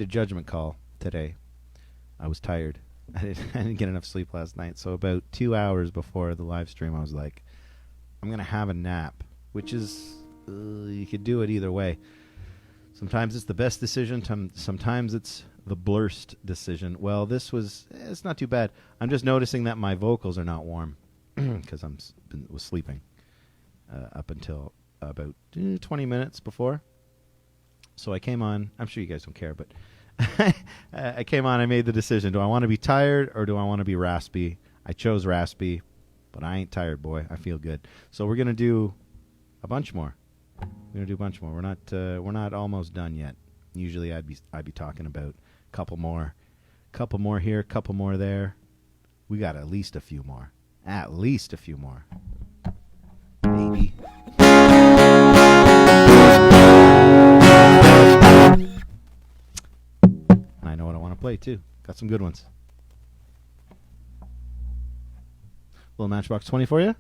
Judgment call today. I was tired. I didn't get enough sleep last night. So about 2 hours before the live stream, I was like, I'm going to have a nap, which is, you could do it either way. Sometimes it's the best decision. Sometimes it's the blurst decision. Well, this was, it's not too bad. I'm just noticing that my vocals are not warm because was sleeping up until about 20 minutes before. So I came on. I'm sure you guys don't care, but I came on. I made the decision. Do I want to be tired or do I want to be raspy? I chose raspy, but I ain't tired, boy. I feel good. So we're gonna do a bunch more. We're not almost done yet. Usually I'd be talking about a couple more here, couple more there. We got at least a few more. Maybe. And I know what I want to play too. Got some good ones. Little Matchbox 20 for you.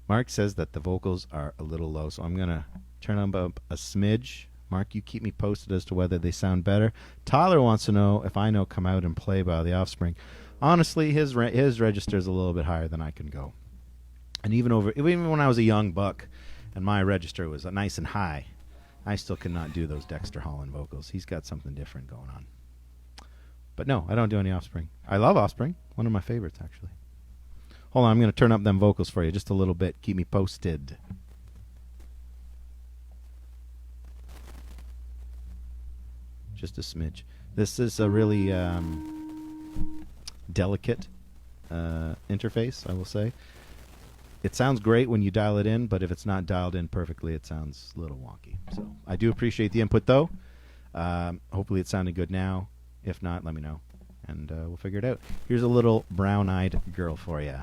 Mark says that the vocals are a little low, so I'm going to turn them up a smidge. Mark, you keep me posted as to whether they sound better. Tyler wants to know if I know Come Out and Play by The Offspring. Honestly, his register is a little bit higher than I can go. And even when I was a young buck and my register was nice and high, I still could not do those Dexter Holland vocals. He's got something different going on. But no, I don't do any Offspring. I love Offspring. One of my favorites, actually. Hold on, I'm going to turn up them vocals for you just a little bit. Keep me posted. Just a smidge. This is a really delicate interface, I will say. It sounds great when you dial it in, but if it's not dialed in perfectly, it sounds a little wonky. So I do appreciate the input, though. Hopefully it's sounding good now. If not, let me know, and we'll figure it out. Here's a little Brown-Eyed Girl for you.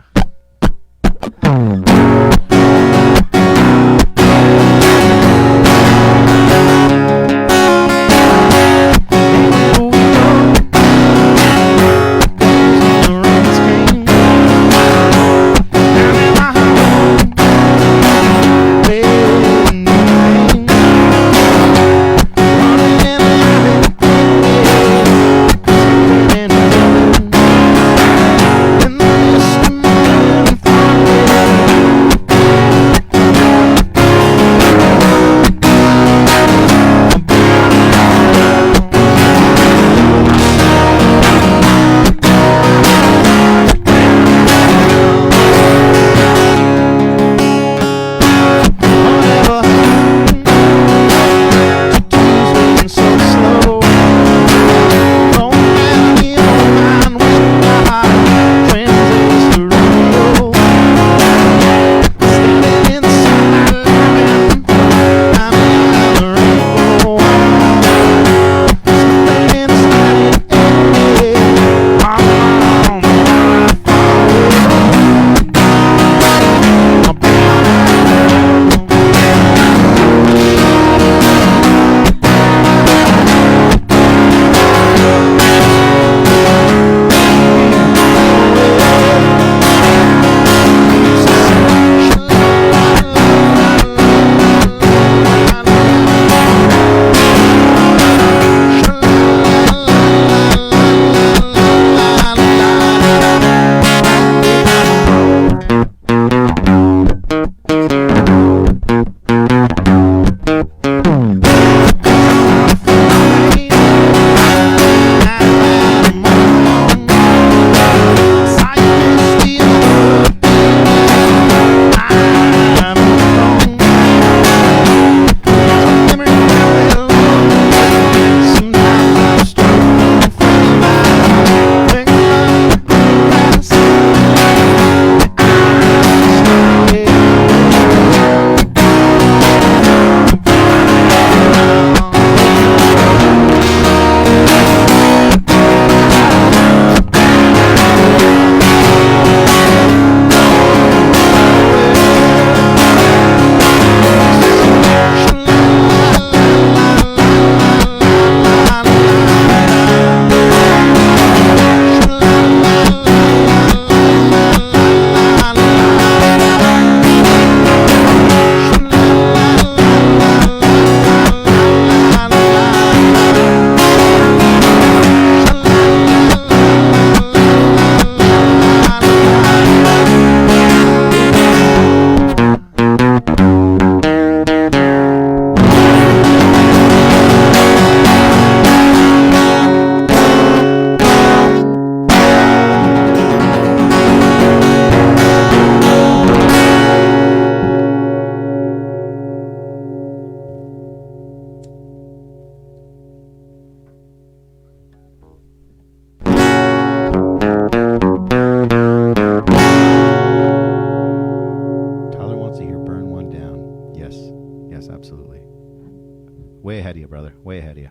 brother. Way ahead of you.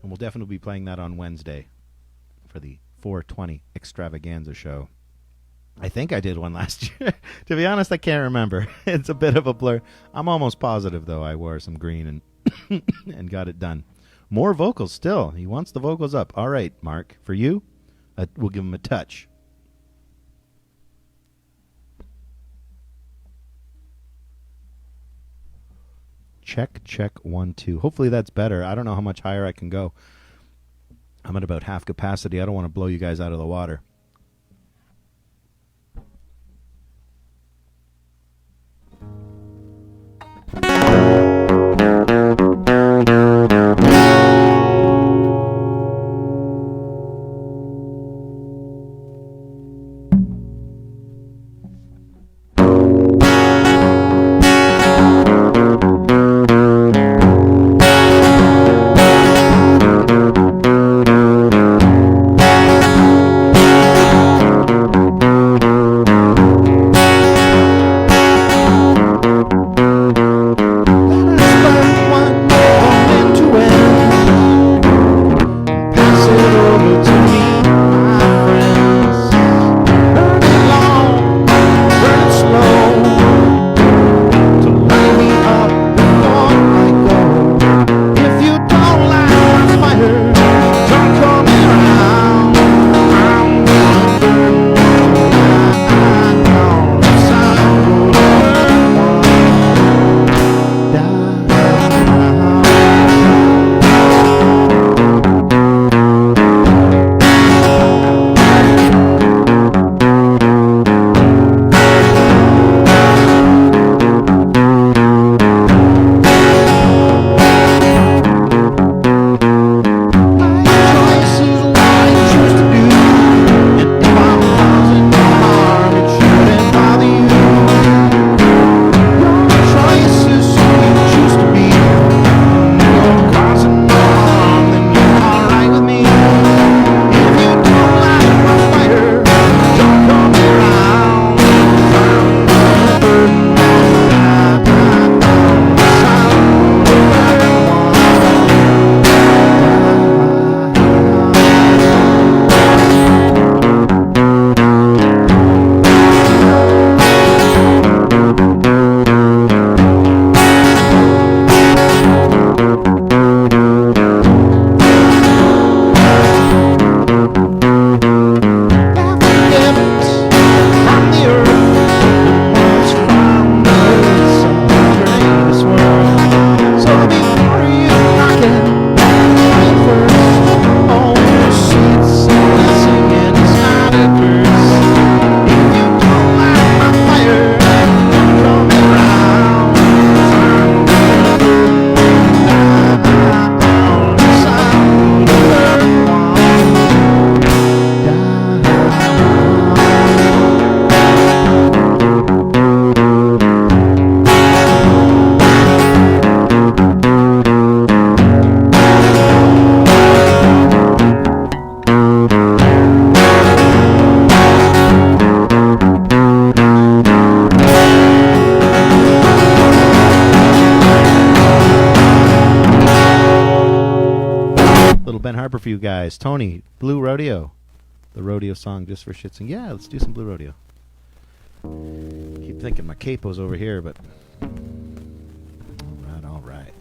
And we'll definitely be playing that on Wednesday for the 420 extravaganza show. I think I did one last year. To be honest, I can't remember. It's a bit of a blur. I'm almost positive, though, I wore some green and and got it done. More vocals still. He wants the vocals up. All right, Mark. For you, we'll give him a touch. Check, check, 1, 2. Hopefully that's better. I don't know how much higher I can go. I'm at about half capacity. I don't want to blow you guys out of the water. For you guys. Tony, Blue Rodeo. The rodeo song just for shits and... Yeah, let's do some Blue Rodeo. Keep thinking my capo's over here, but... All right.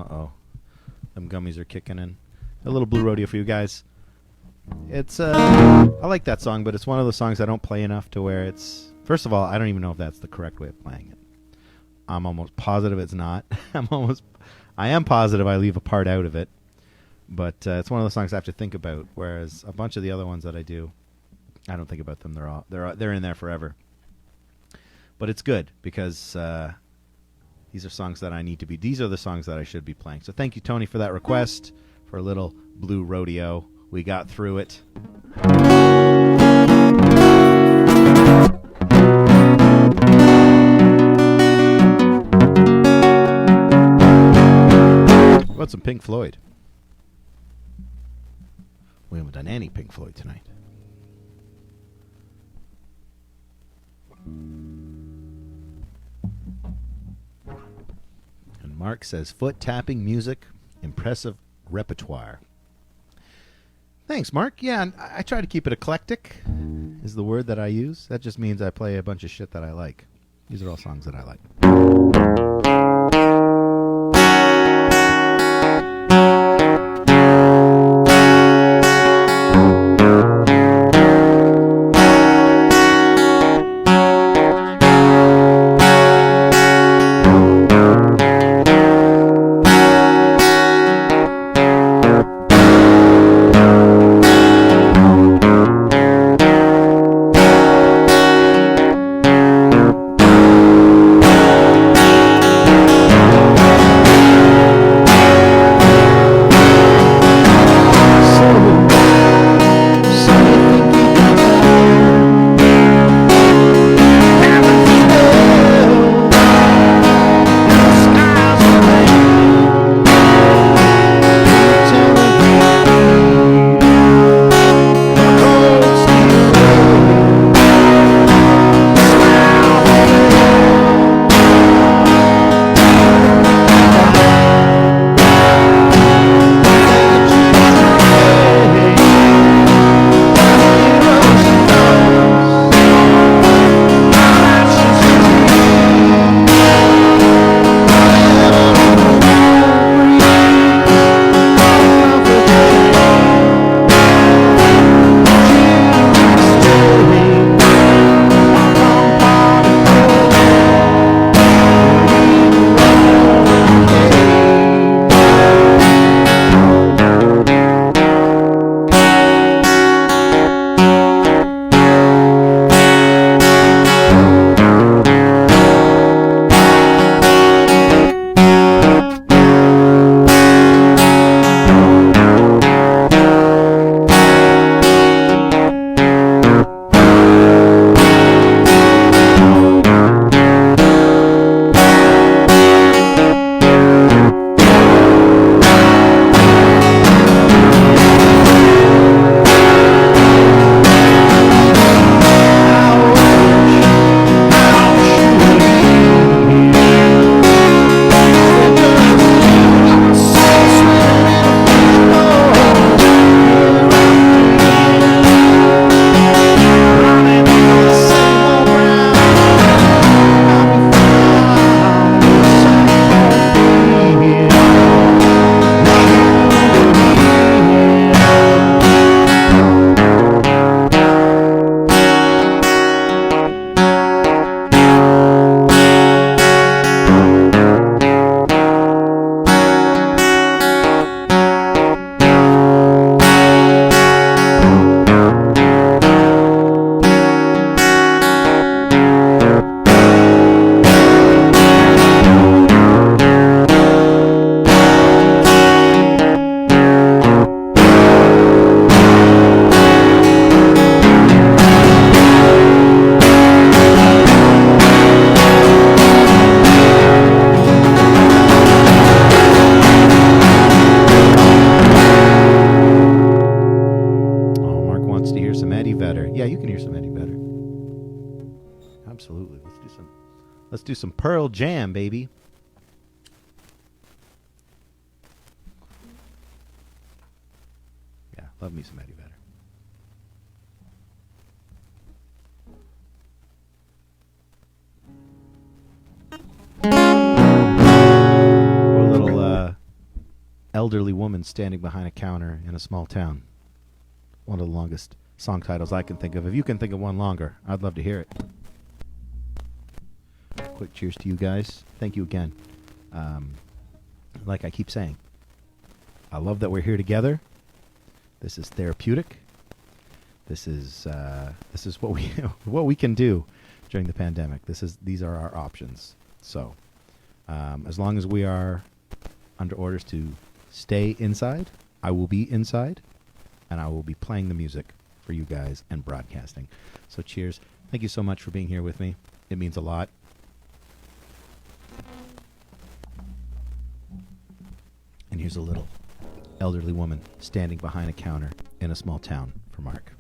Uh-oh. Them gummies are kicking in. A little Blue Rodeo for you guys. It's, I like that song, but it's one of those songs I don't play enough to where it's... First of all, I don't even know if that's the correct way of playing it. I'm almost positive it's not. I am positive I leave a part out of it. But it's one of those songs I have to think about, whereas a bunch of the other ones that I do, I don't think about them. They're in there forever. But it's good because these are songs that I need to be. These are the songs that I should be playing. So thank you, Tony, for that request for a little Blue Rodeo. We got through it. What about some Pink Floyd? We haven't done any Pink Floyd tonight. And Mark says, foot tapping music, impressive repertoire. Thanks, Mark. Yeah, and I try to keep it eclectic, is the word that I use. That just means I play a bunch of shit that I like. These are all songs that I like. Let's do some Pearl Jam, baby. Yeah, love me some Eddie Vedder. Or a little elderly woman standing behind a counter in a small town. One of the longest song titles I can think of. If you can think of one longer, I'd love to hear it. Quick cheers to you guys. Thank you again. Like I keep saying, I love that we're here together. This is therapeutic. This is what we what we can do during the pandemic. These are our options. So, as long as we are under orders to stay inside, I will be inside, and I will be playing the music for you guys and broadcasting. So, cheers! Thank you so much for being here with me. It means a lot. And here's a little elderly woman standing behind a counter in a small town for Mark.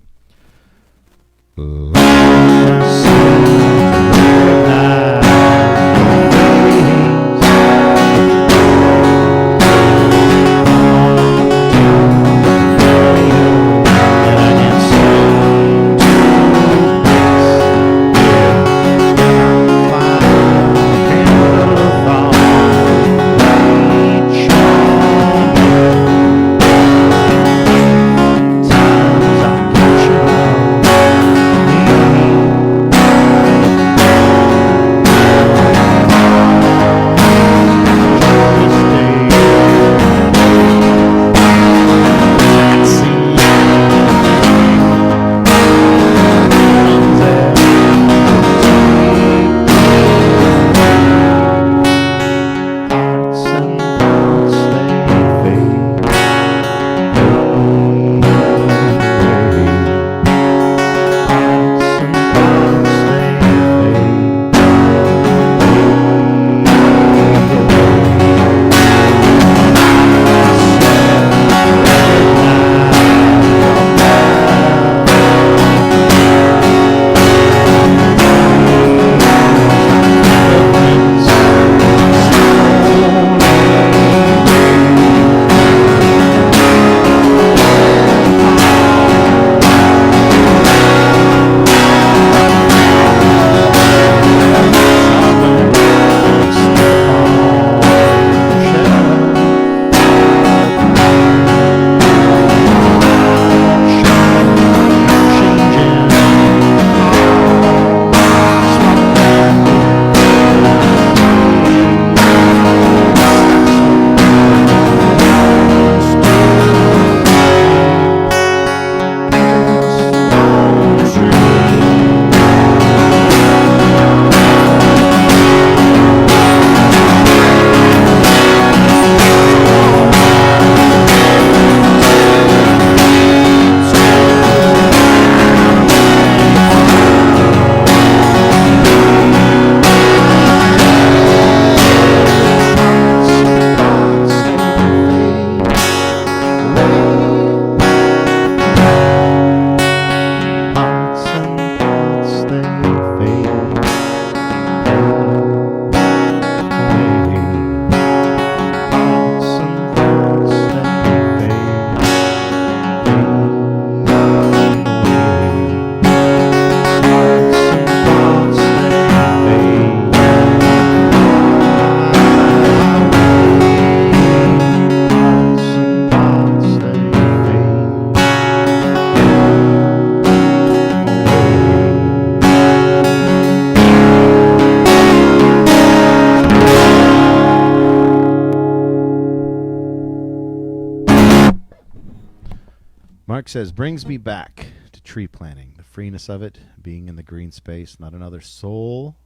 Mark says, brings me back to tree planting. The freeness of it, being in the green space, not another soul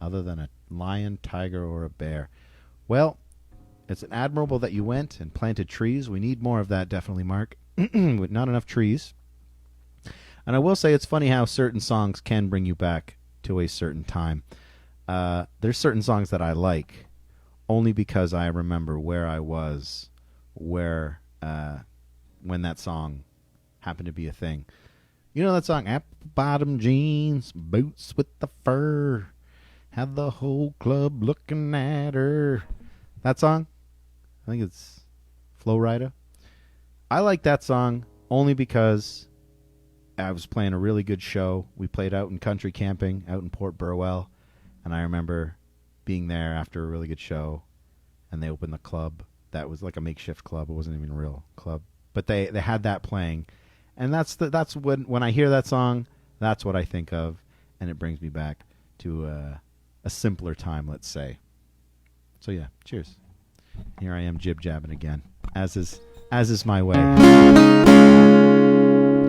other than a lion, tiger, or a bear. Well, it's admirable that you went and planted trees. We need more of that, definitely, Mark. With not enough trees. And I will say it's funny how certain songs can bring you back to a certain time. There's certain songs that I like only because I remember where I was, when that song happened to be a thing. You know that song, apple bottom jeans, boots with the fur, had the whole club looking at her. That song? I think it's Flo Rida. I like that song only because I was playing a really good show. We played out in country camping out in Port Burwell, and I remember being there after a really good show, and they opened the club that was like a makeshift club. It wasn't even a real club, but they had that playing, and that's when I hear that song, that's what I think of, and it brings me back to a simpler time, let's say. So yeah, cheers. Here I am jib-jabbing again, as is my way.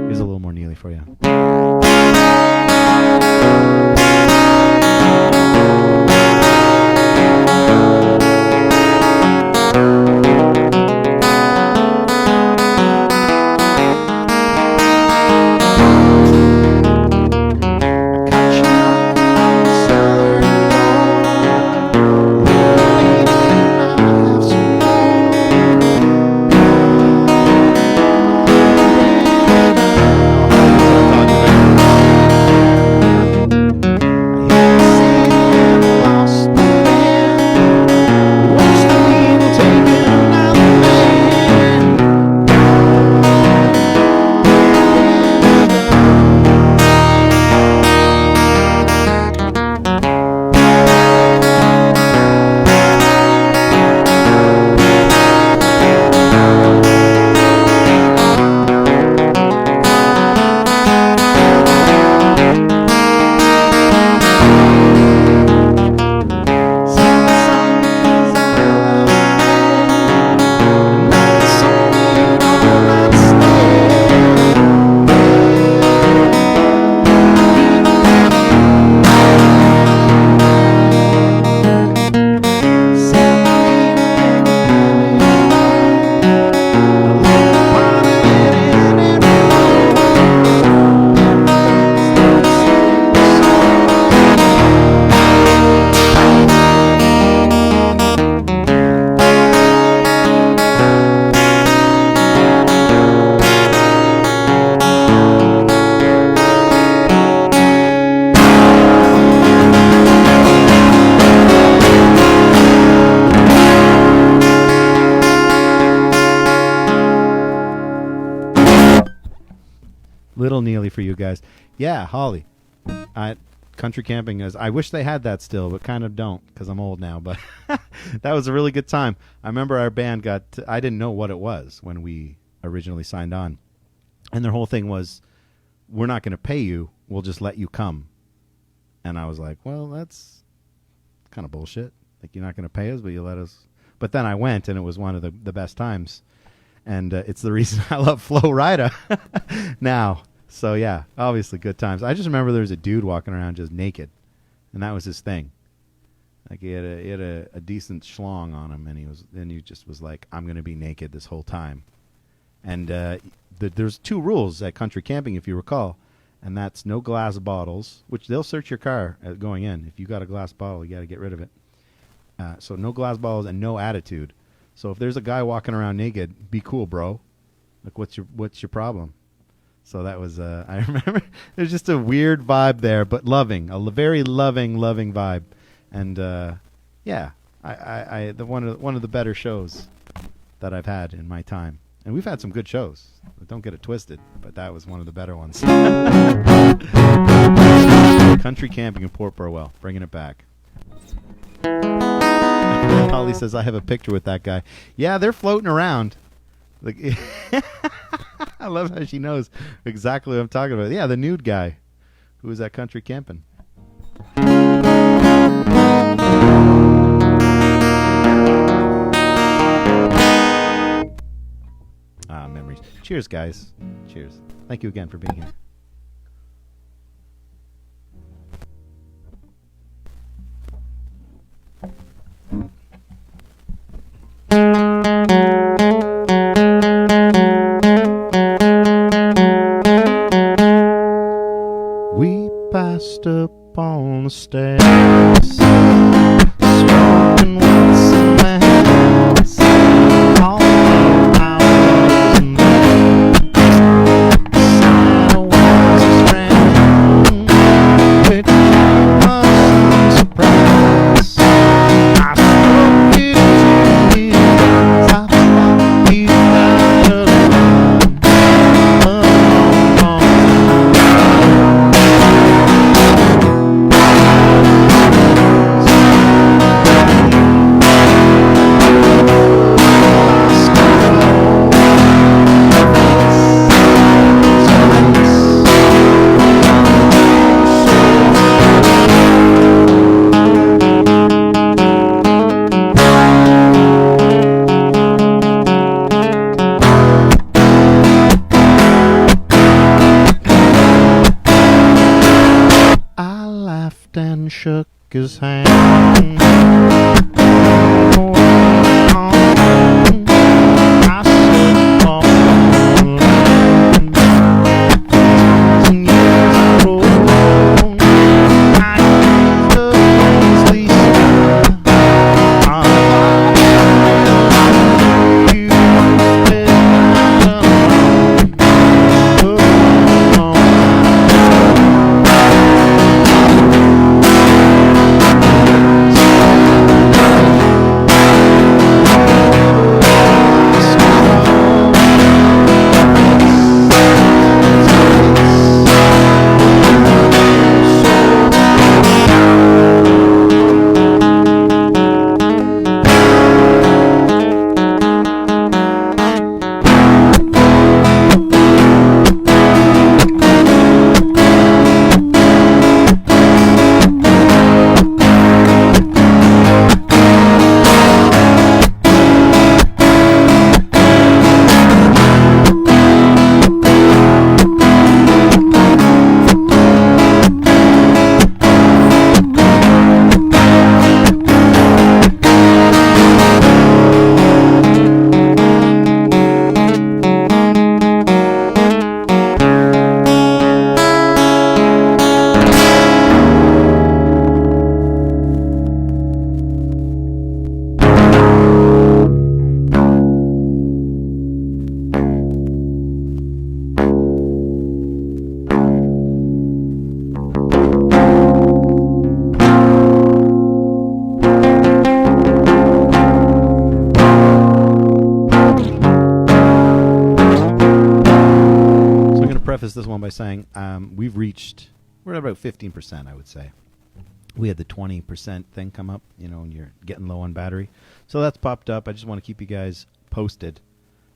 Here's a little more Neely for you. Little Neely for you guys. Yeah, Holly. Country camping is. I wish they had that still, but kind of don't because I'm old now. But that was a really good time. I remember our band got. I didn't know what it was when we originally signed on, and their whole thing was, "We're not going to pay you. We'll just let you come." And I was like, "Well, that's kind of bullshit. Like you're not going to pay us, but you let us." But then I went, and it was one of the best times, and it's the reason I love Flo Rida now. So, yeah, obviously good times. I just remember there was a dude walking around just naked, and that was his thing. Like, he had a decent schlong on him, and he just was like, I'm going to be naked this whole time. And there's two rules at country camping, if you recall, and that's no glass bottles, which they'll search your car going in. If you got a glass bottle, you got to get rid of it. So no glass bottles and no attitude. So if there's a guy walking around naked, be cool, bro. Like, what's your problem? So that was, I remember, there's just a weird vibe there, but loving, very loving vibe. And, yeah, one of the better shows that I've had in my time. And we've had some good shows. Don't get it twisted, but that was one of the better ones. Country camping in Port Burwell, bringing it back. Holly says, I have a picture with that guy. Yeah, they're floating around. Like, I love how she knows exactly what I'm talking about. Yeah, the nude guy who was at country camping. Memories. Cheers, guys. Cheers. Thank you again for being here. We passed up on the stairs, smoking with some hands, all hours and sideways friend, which was a surprise. I spoke it to you, I thought you died alone. shook his hand. I said, "Oh, years ago, I used to easily say, you said, preface this one by saying we're at about 15%, I would say. We had the 20% thing come up, when you're getting low on battery. So that's popped up. I just want to keep you guys posted.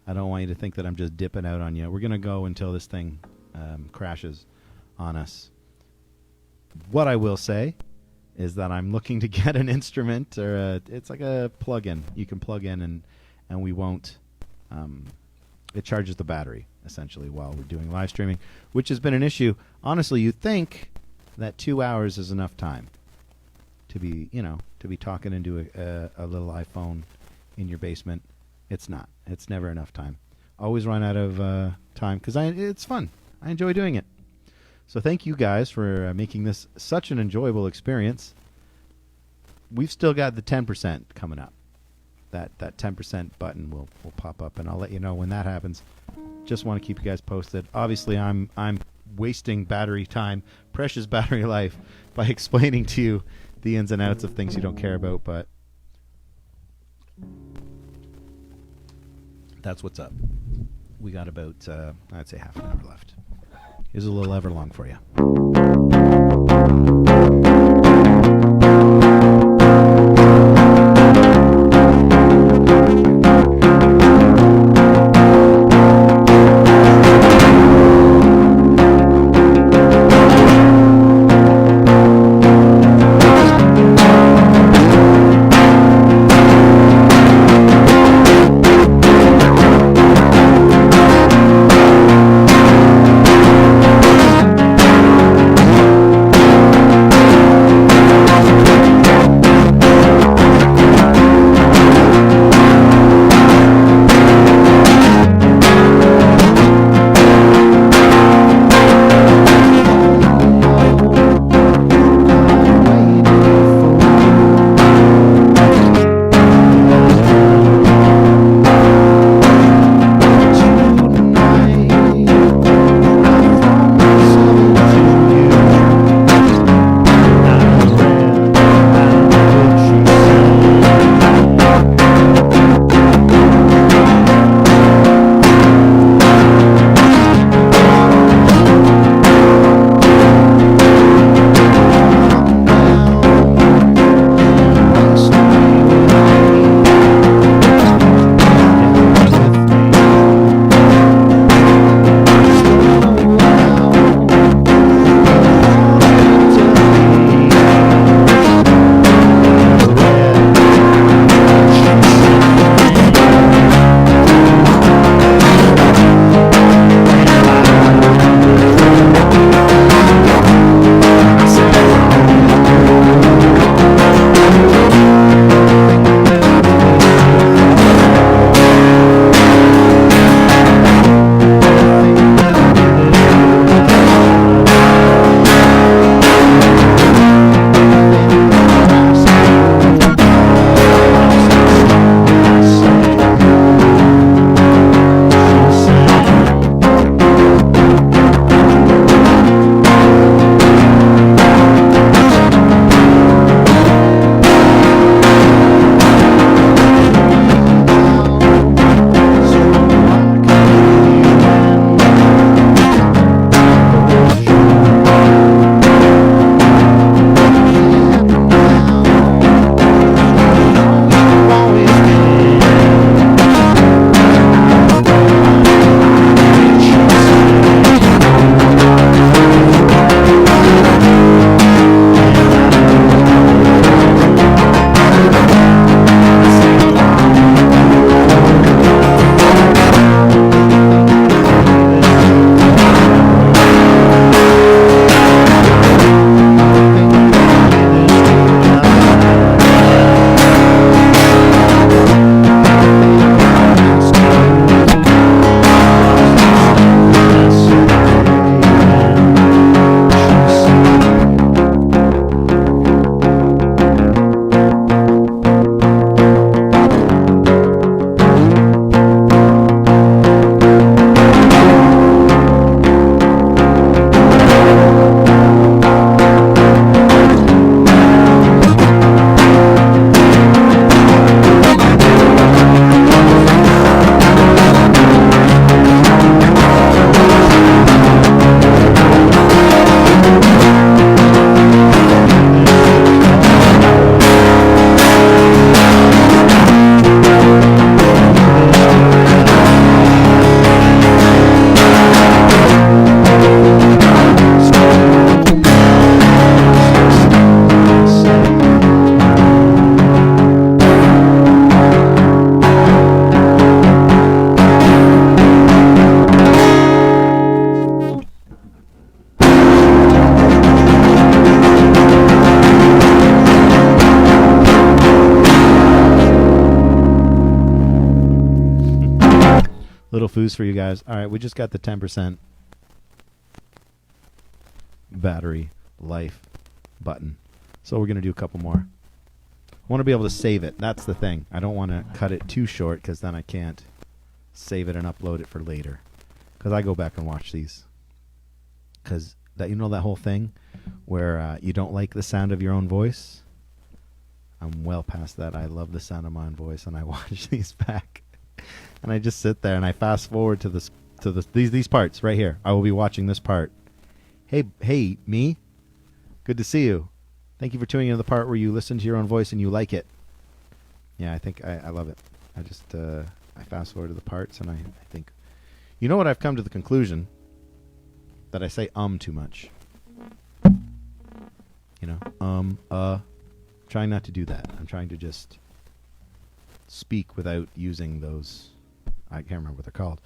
I don't want you to think that I'm just dipping out on you. We're going to go until this thing crashes on us. What I will say is that I'm looking to get an instrument, or it's like a plug-in. You can plug in and we won't... it charges the battery, essentially, while we're doing live streaming, which has been an issue. Honestly, you'd think that 2 hours is enough time to be talking into a little iPhone in your basement. It's not. It's never enough time. Always run out of time because it's fun. I enjoy doing it. So thank you guys for making this such an enjoyable experience. We've still got the 10% coming up. That 10% button will pop up, and I'll let you know when that happens. Just want to keep you guys posted. Obviously, I'm wasting battery time, precious battery life, by explaining to you the ins and outs of things you don't care about, but that's what's up. We got about, I'd say, half an hour left. Here's a little Everlong for you. Little foos for you guys. All right, we just got the 10% battery life button. So we're going to do a couple more. I want to be able to save it. That's the thing. I don't want to cut it too short because then I can't save it and upload it for later. Because I go back and watch these. Because that, you know, that whole thing where you don't like the sound of your own voice? I'm well past that. I love the sound of my own voice, and I watch these back. And I just sit there and I fast forward to these parts right here. I will be watching this part. Hey, me. Good to see you. Thank you for tuning into the part where you listen to your own voice and you like it. Yeah, I think I love it. I just I fast forward to the parts and I think, you know what? I've come to the conclusion that I say too much. You know, trying not to do that. I'm trying to just speak without using those. I can't remember what they're called.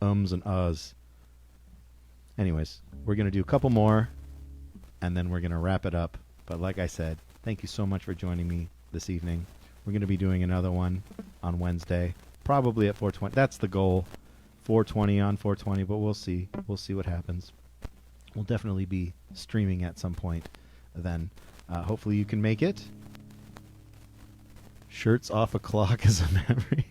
Ums and uhs. Anyways, we're going to do a couple more, and then we're going to wrap it up. But like I said, thank you so much for joining me this evening. We're going to be doing another one on Wednesday, probably at 4:20. That's the goal, 4:20 on 4:20, but we'll see. We'll see what happens. We'll definitely be streaming at some point then. Hopefully you can make it. Shirts off a clock is a memory.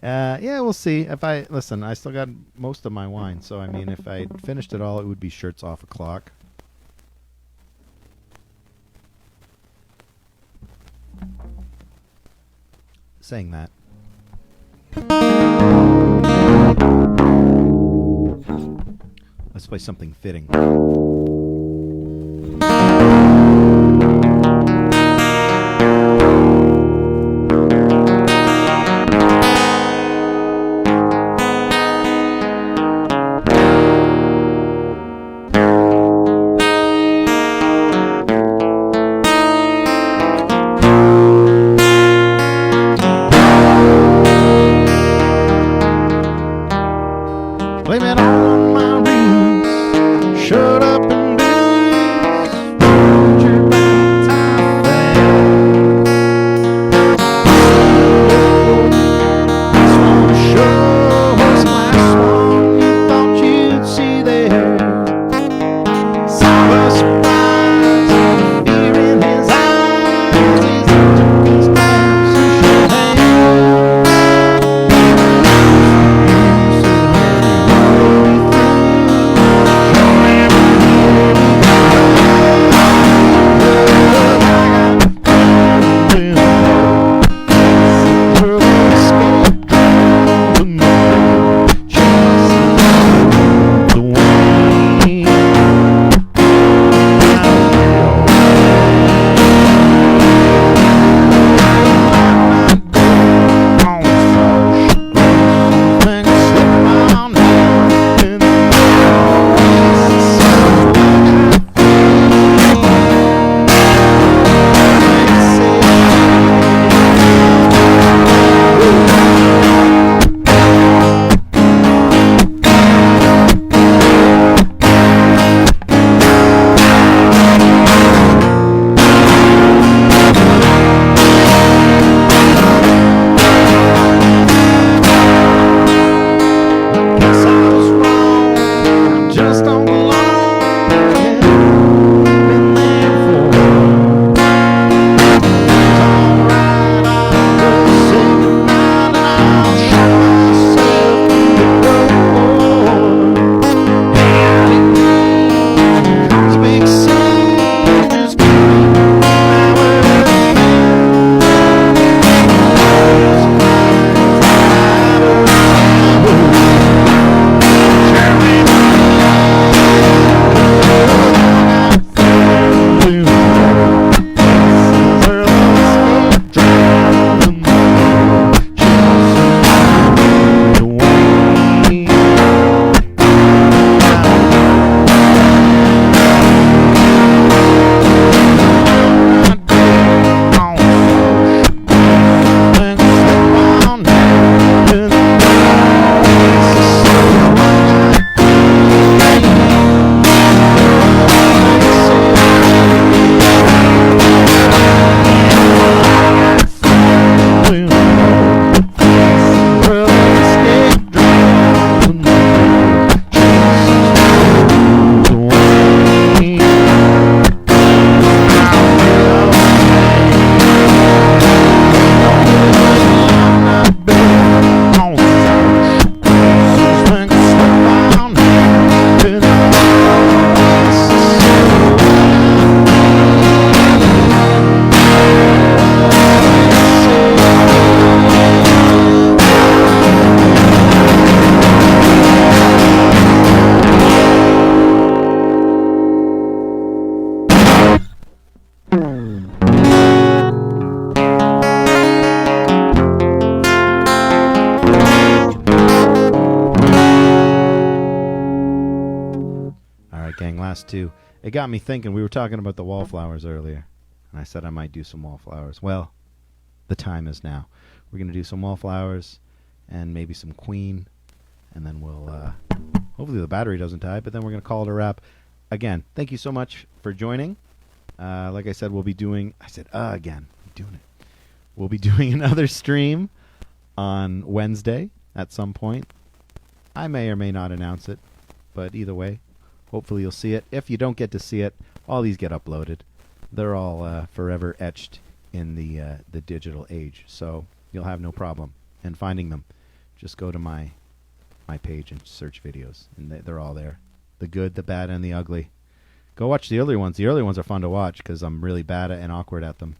Yeah, we'll see. Listen, I still got most of my wine, so I mean, if I finished it all, it would be shirts off a clock. Saying that. Let's play something fitting. Blame it on my roots. Shut up and last two. It got me thinking. We were talking about the wallflowers earlier, and I said I might do some wallflowers. Well, the time is now. We're going to do some wallflowers and maybe some Queen, and then we'll hopefully the battery doesn't die, but then we're going to call it a wrap. Again, thank you so much for joining. Like I said, we'll be doing... I said, again. I'm doing it. We'll be doing another stream on Wednesday at some point. I may or may not announce it, but either way, hopefully you'll see it. If you don't get to see it, all these get uploaded. They're all forever etched in the digital age, so you'll have no problem in finding them. Just go to my page and search videos, and they're all there. The good, the bad, and the ugly. Go watch the early ones. The early ones are fun to watch because I'm really bad at and awkward at them.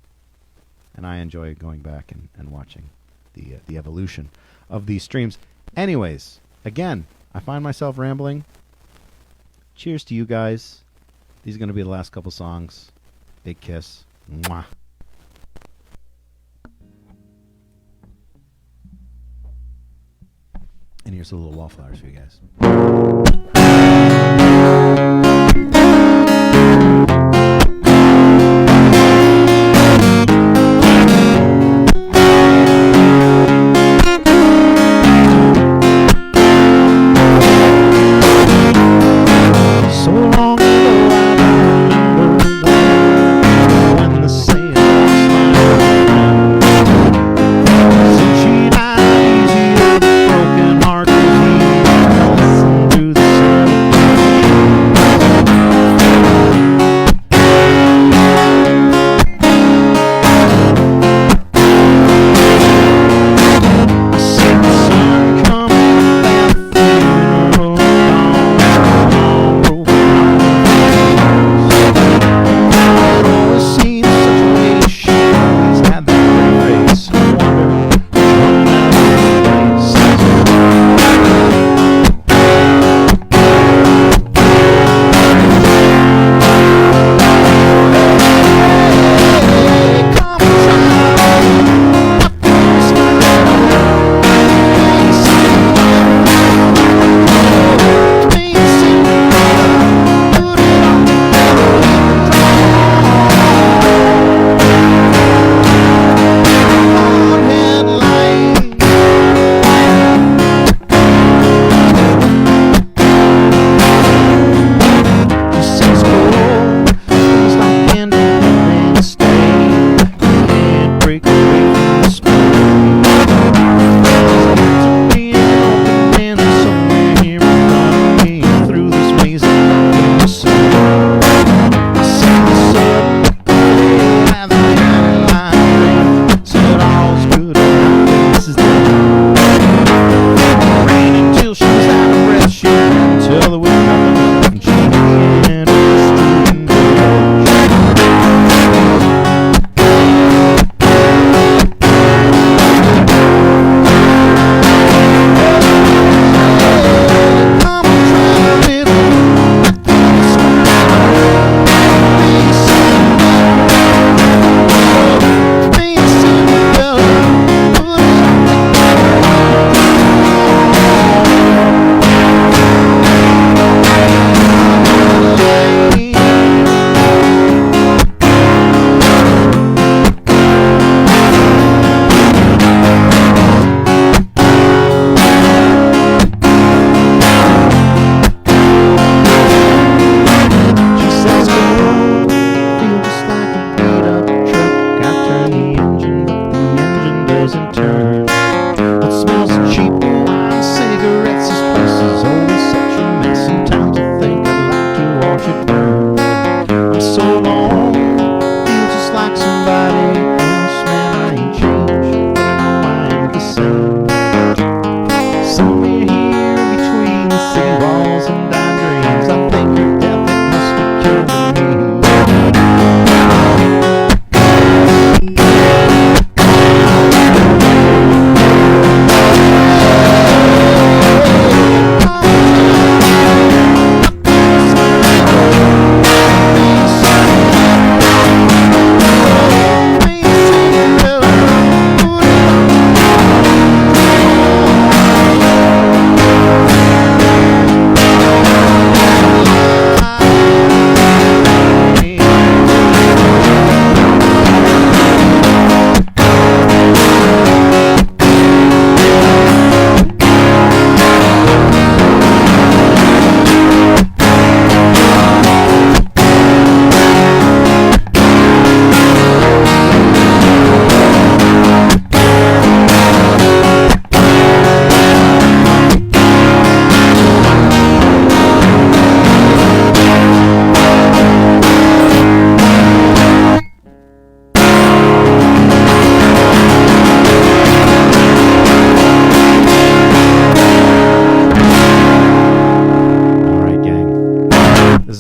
And I enjoy going back and watching the evolution of these streams. Anyways, again, I find myself rambling. Cheers to you guys. These are going to be the last couple songs. Big kiss. Mwah. And here's a little wallflowers for you guys.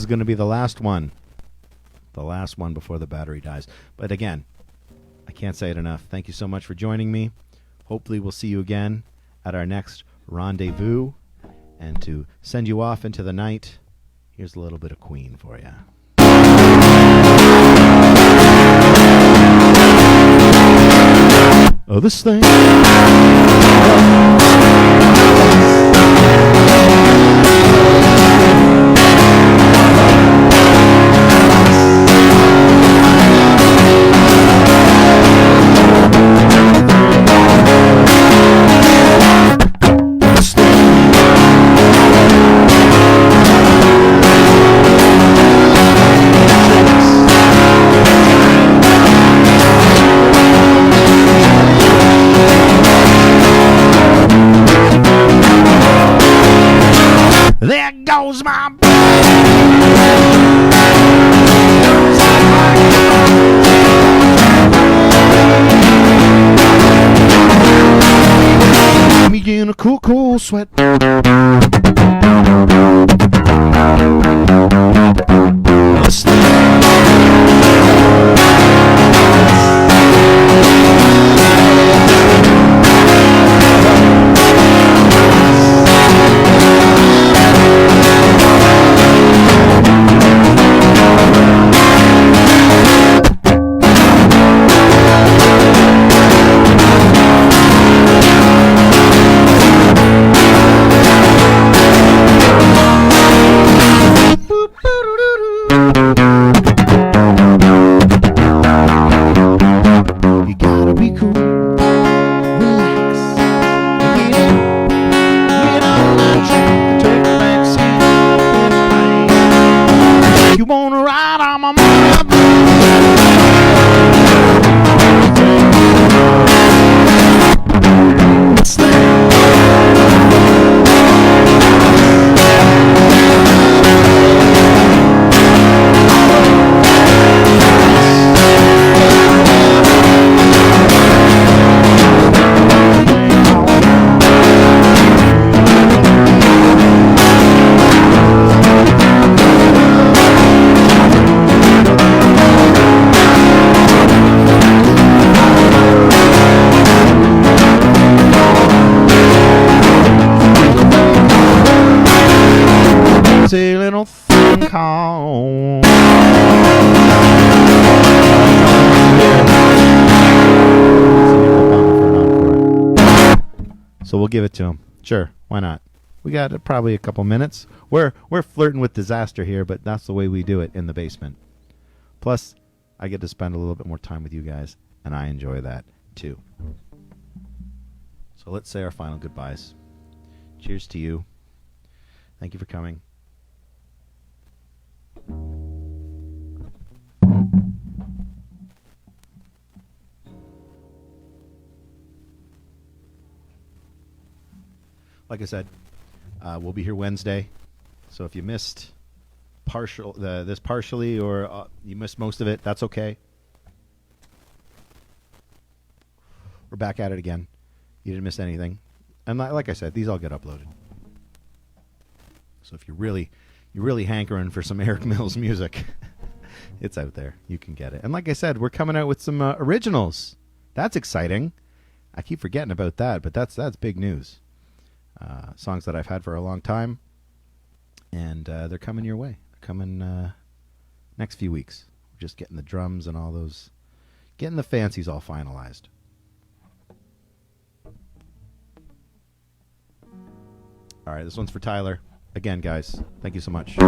is going to be the last one. The last one before the battery dies. But again, I can't say it enough. Thank you so much for joining me. Hopefully we'll see you again at our next rendezvous. And to send you off into the night, here's a little bit of Queen for you. Oh, this thing. There goes my me in a cool, cool sweat. You wanna ride on my little thing called so we'll give it to him. Sure, why not? We got probably a couple minutes. We're flirting with disaster here, but that's the way we do it in the basement. Plus, I get to spend a little bit more time with you guys, and I enjoy that too. So let's say our final goodbyes. Cheers to you. Thank you for coming. Like I said, we'll be here Wednesday. So if you missed this partially or you missed most of it, that's okay. We're back at it again. You didn't miss anything. And like I said, these all get uploaded. So if you're really hankering for some Eric Mills music, it's out there. You can get it. And like I said, we're coming out with some originals. That's exciting. I keep forgetting about that, but that's big news. Songs that I've had for a long time, and they're coming your way. They're coming next few weeks. We're just getting the drums and all those, getting the fancies all finalized. All right, this one's for Tyler. Again, guys, thank you so much.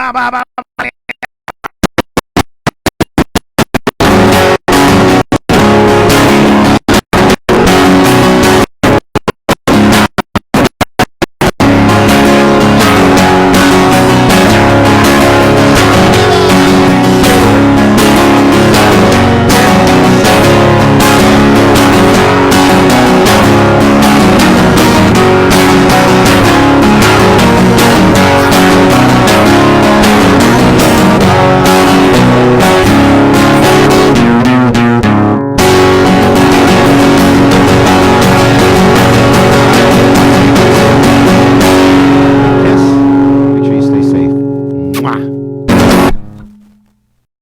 Ba, ba, ba, ba,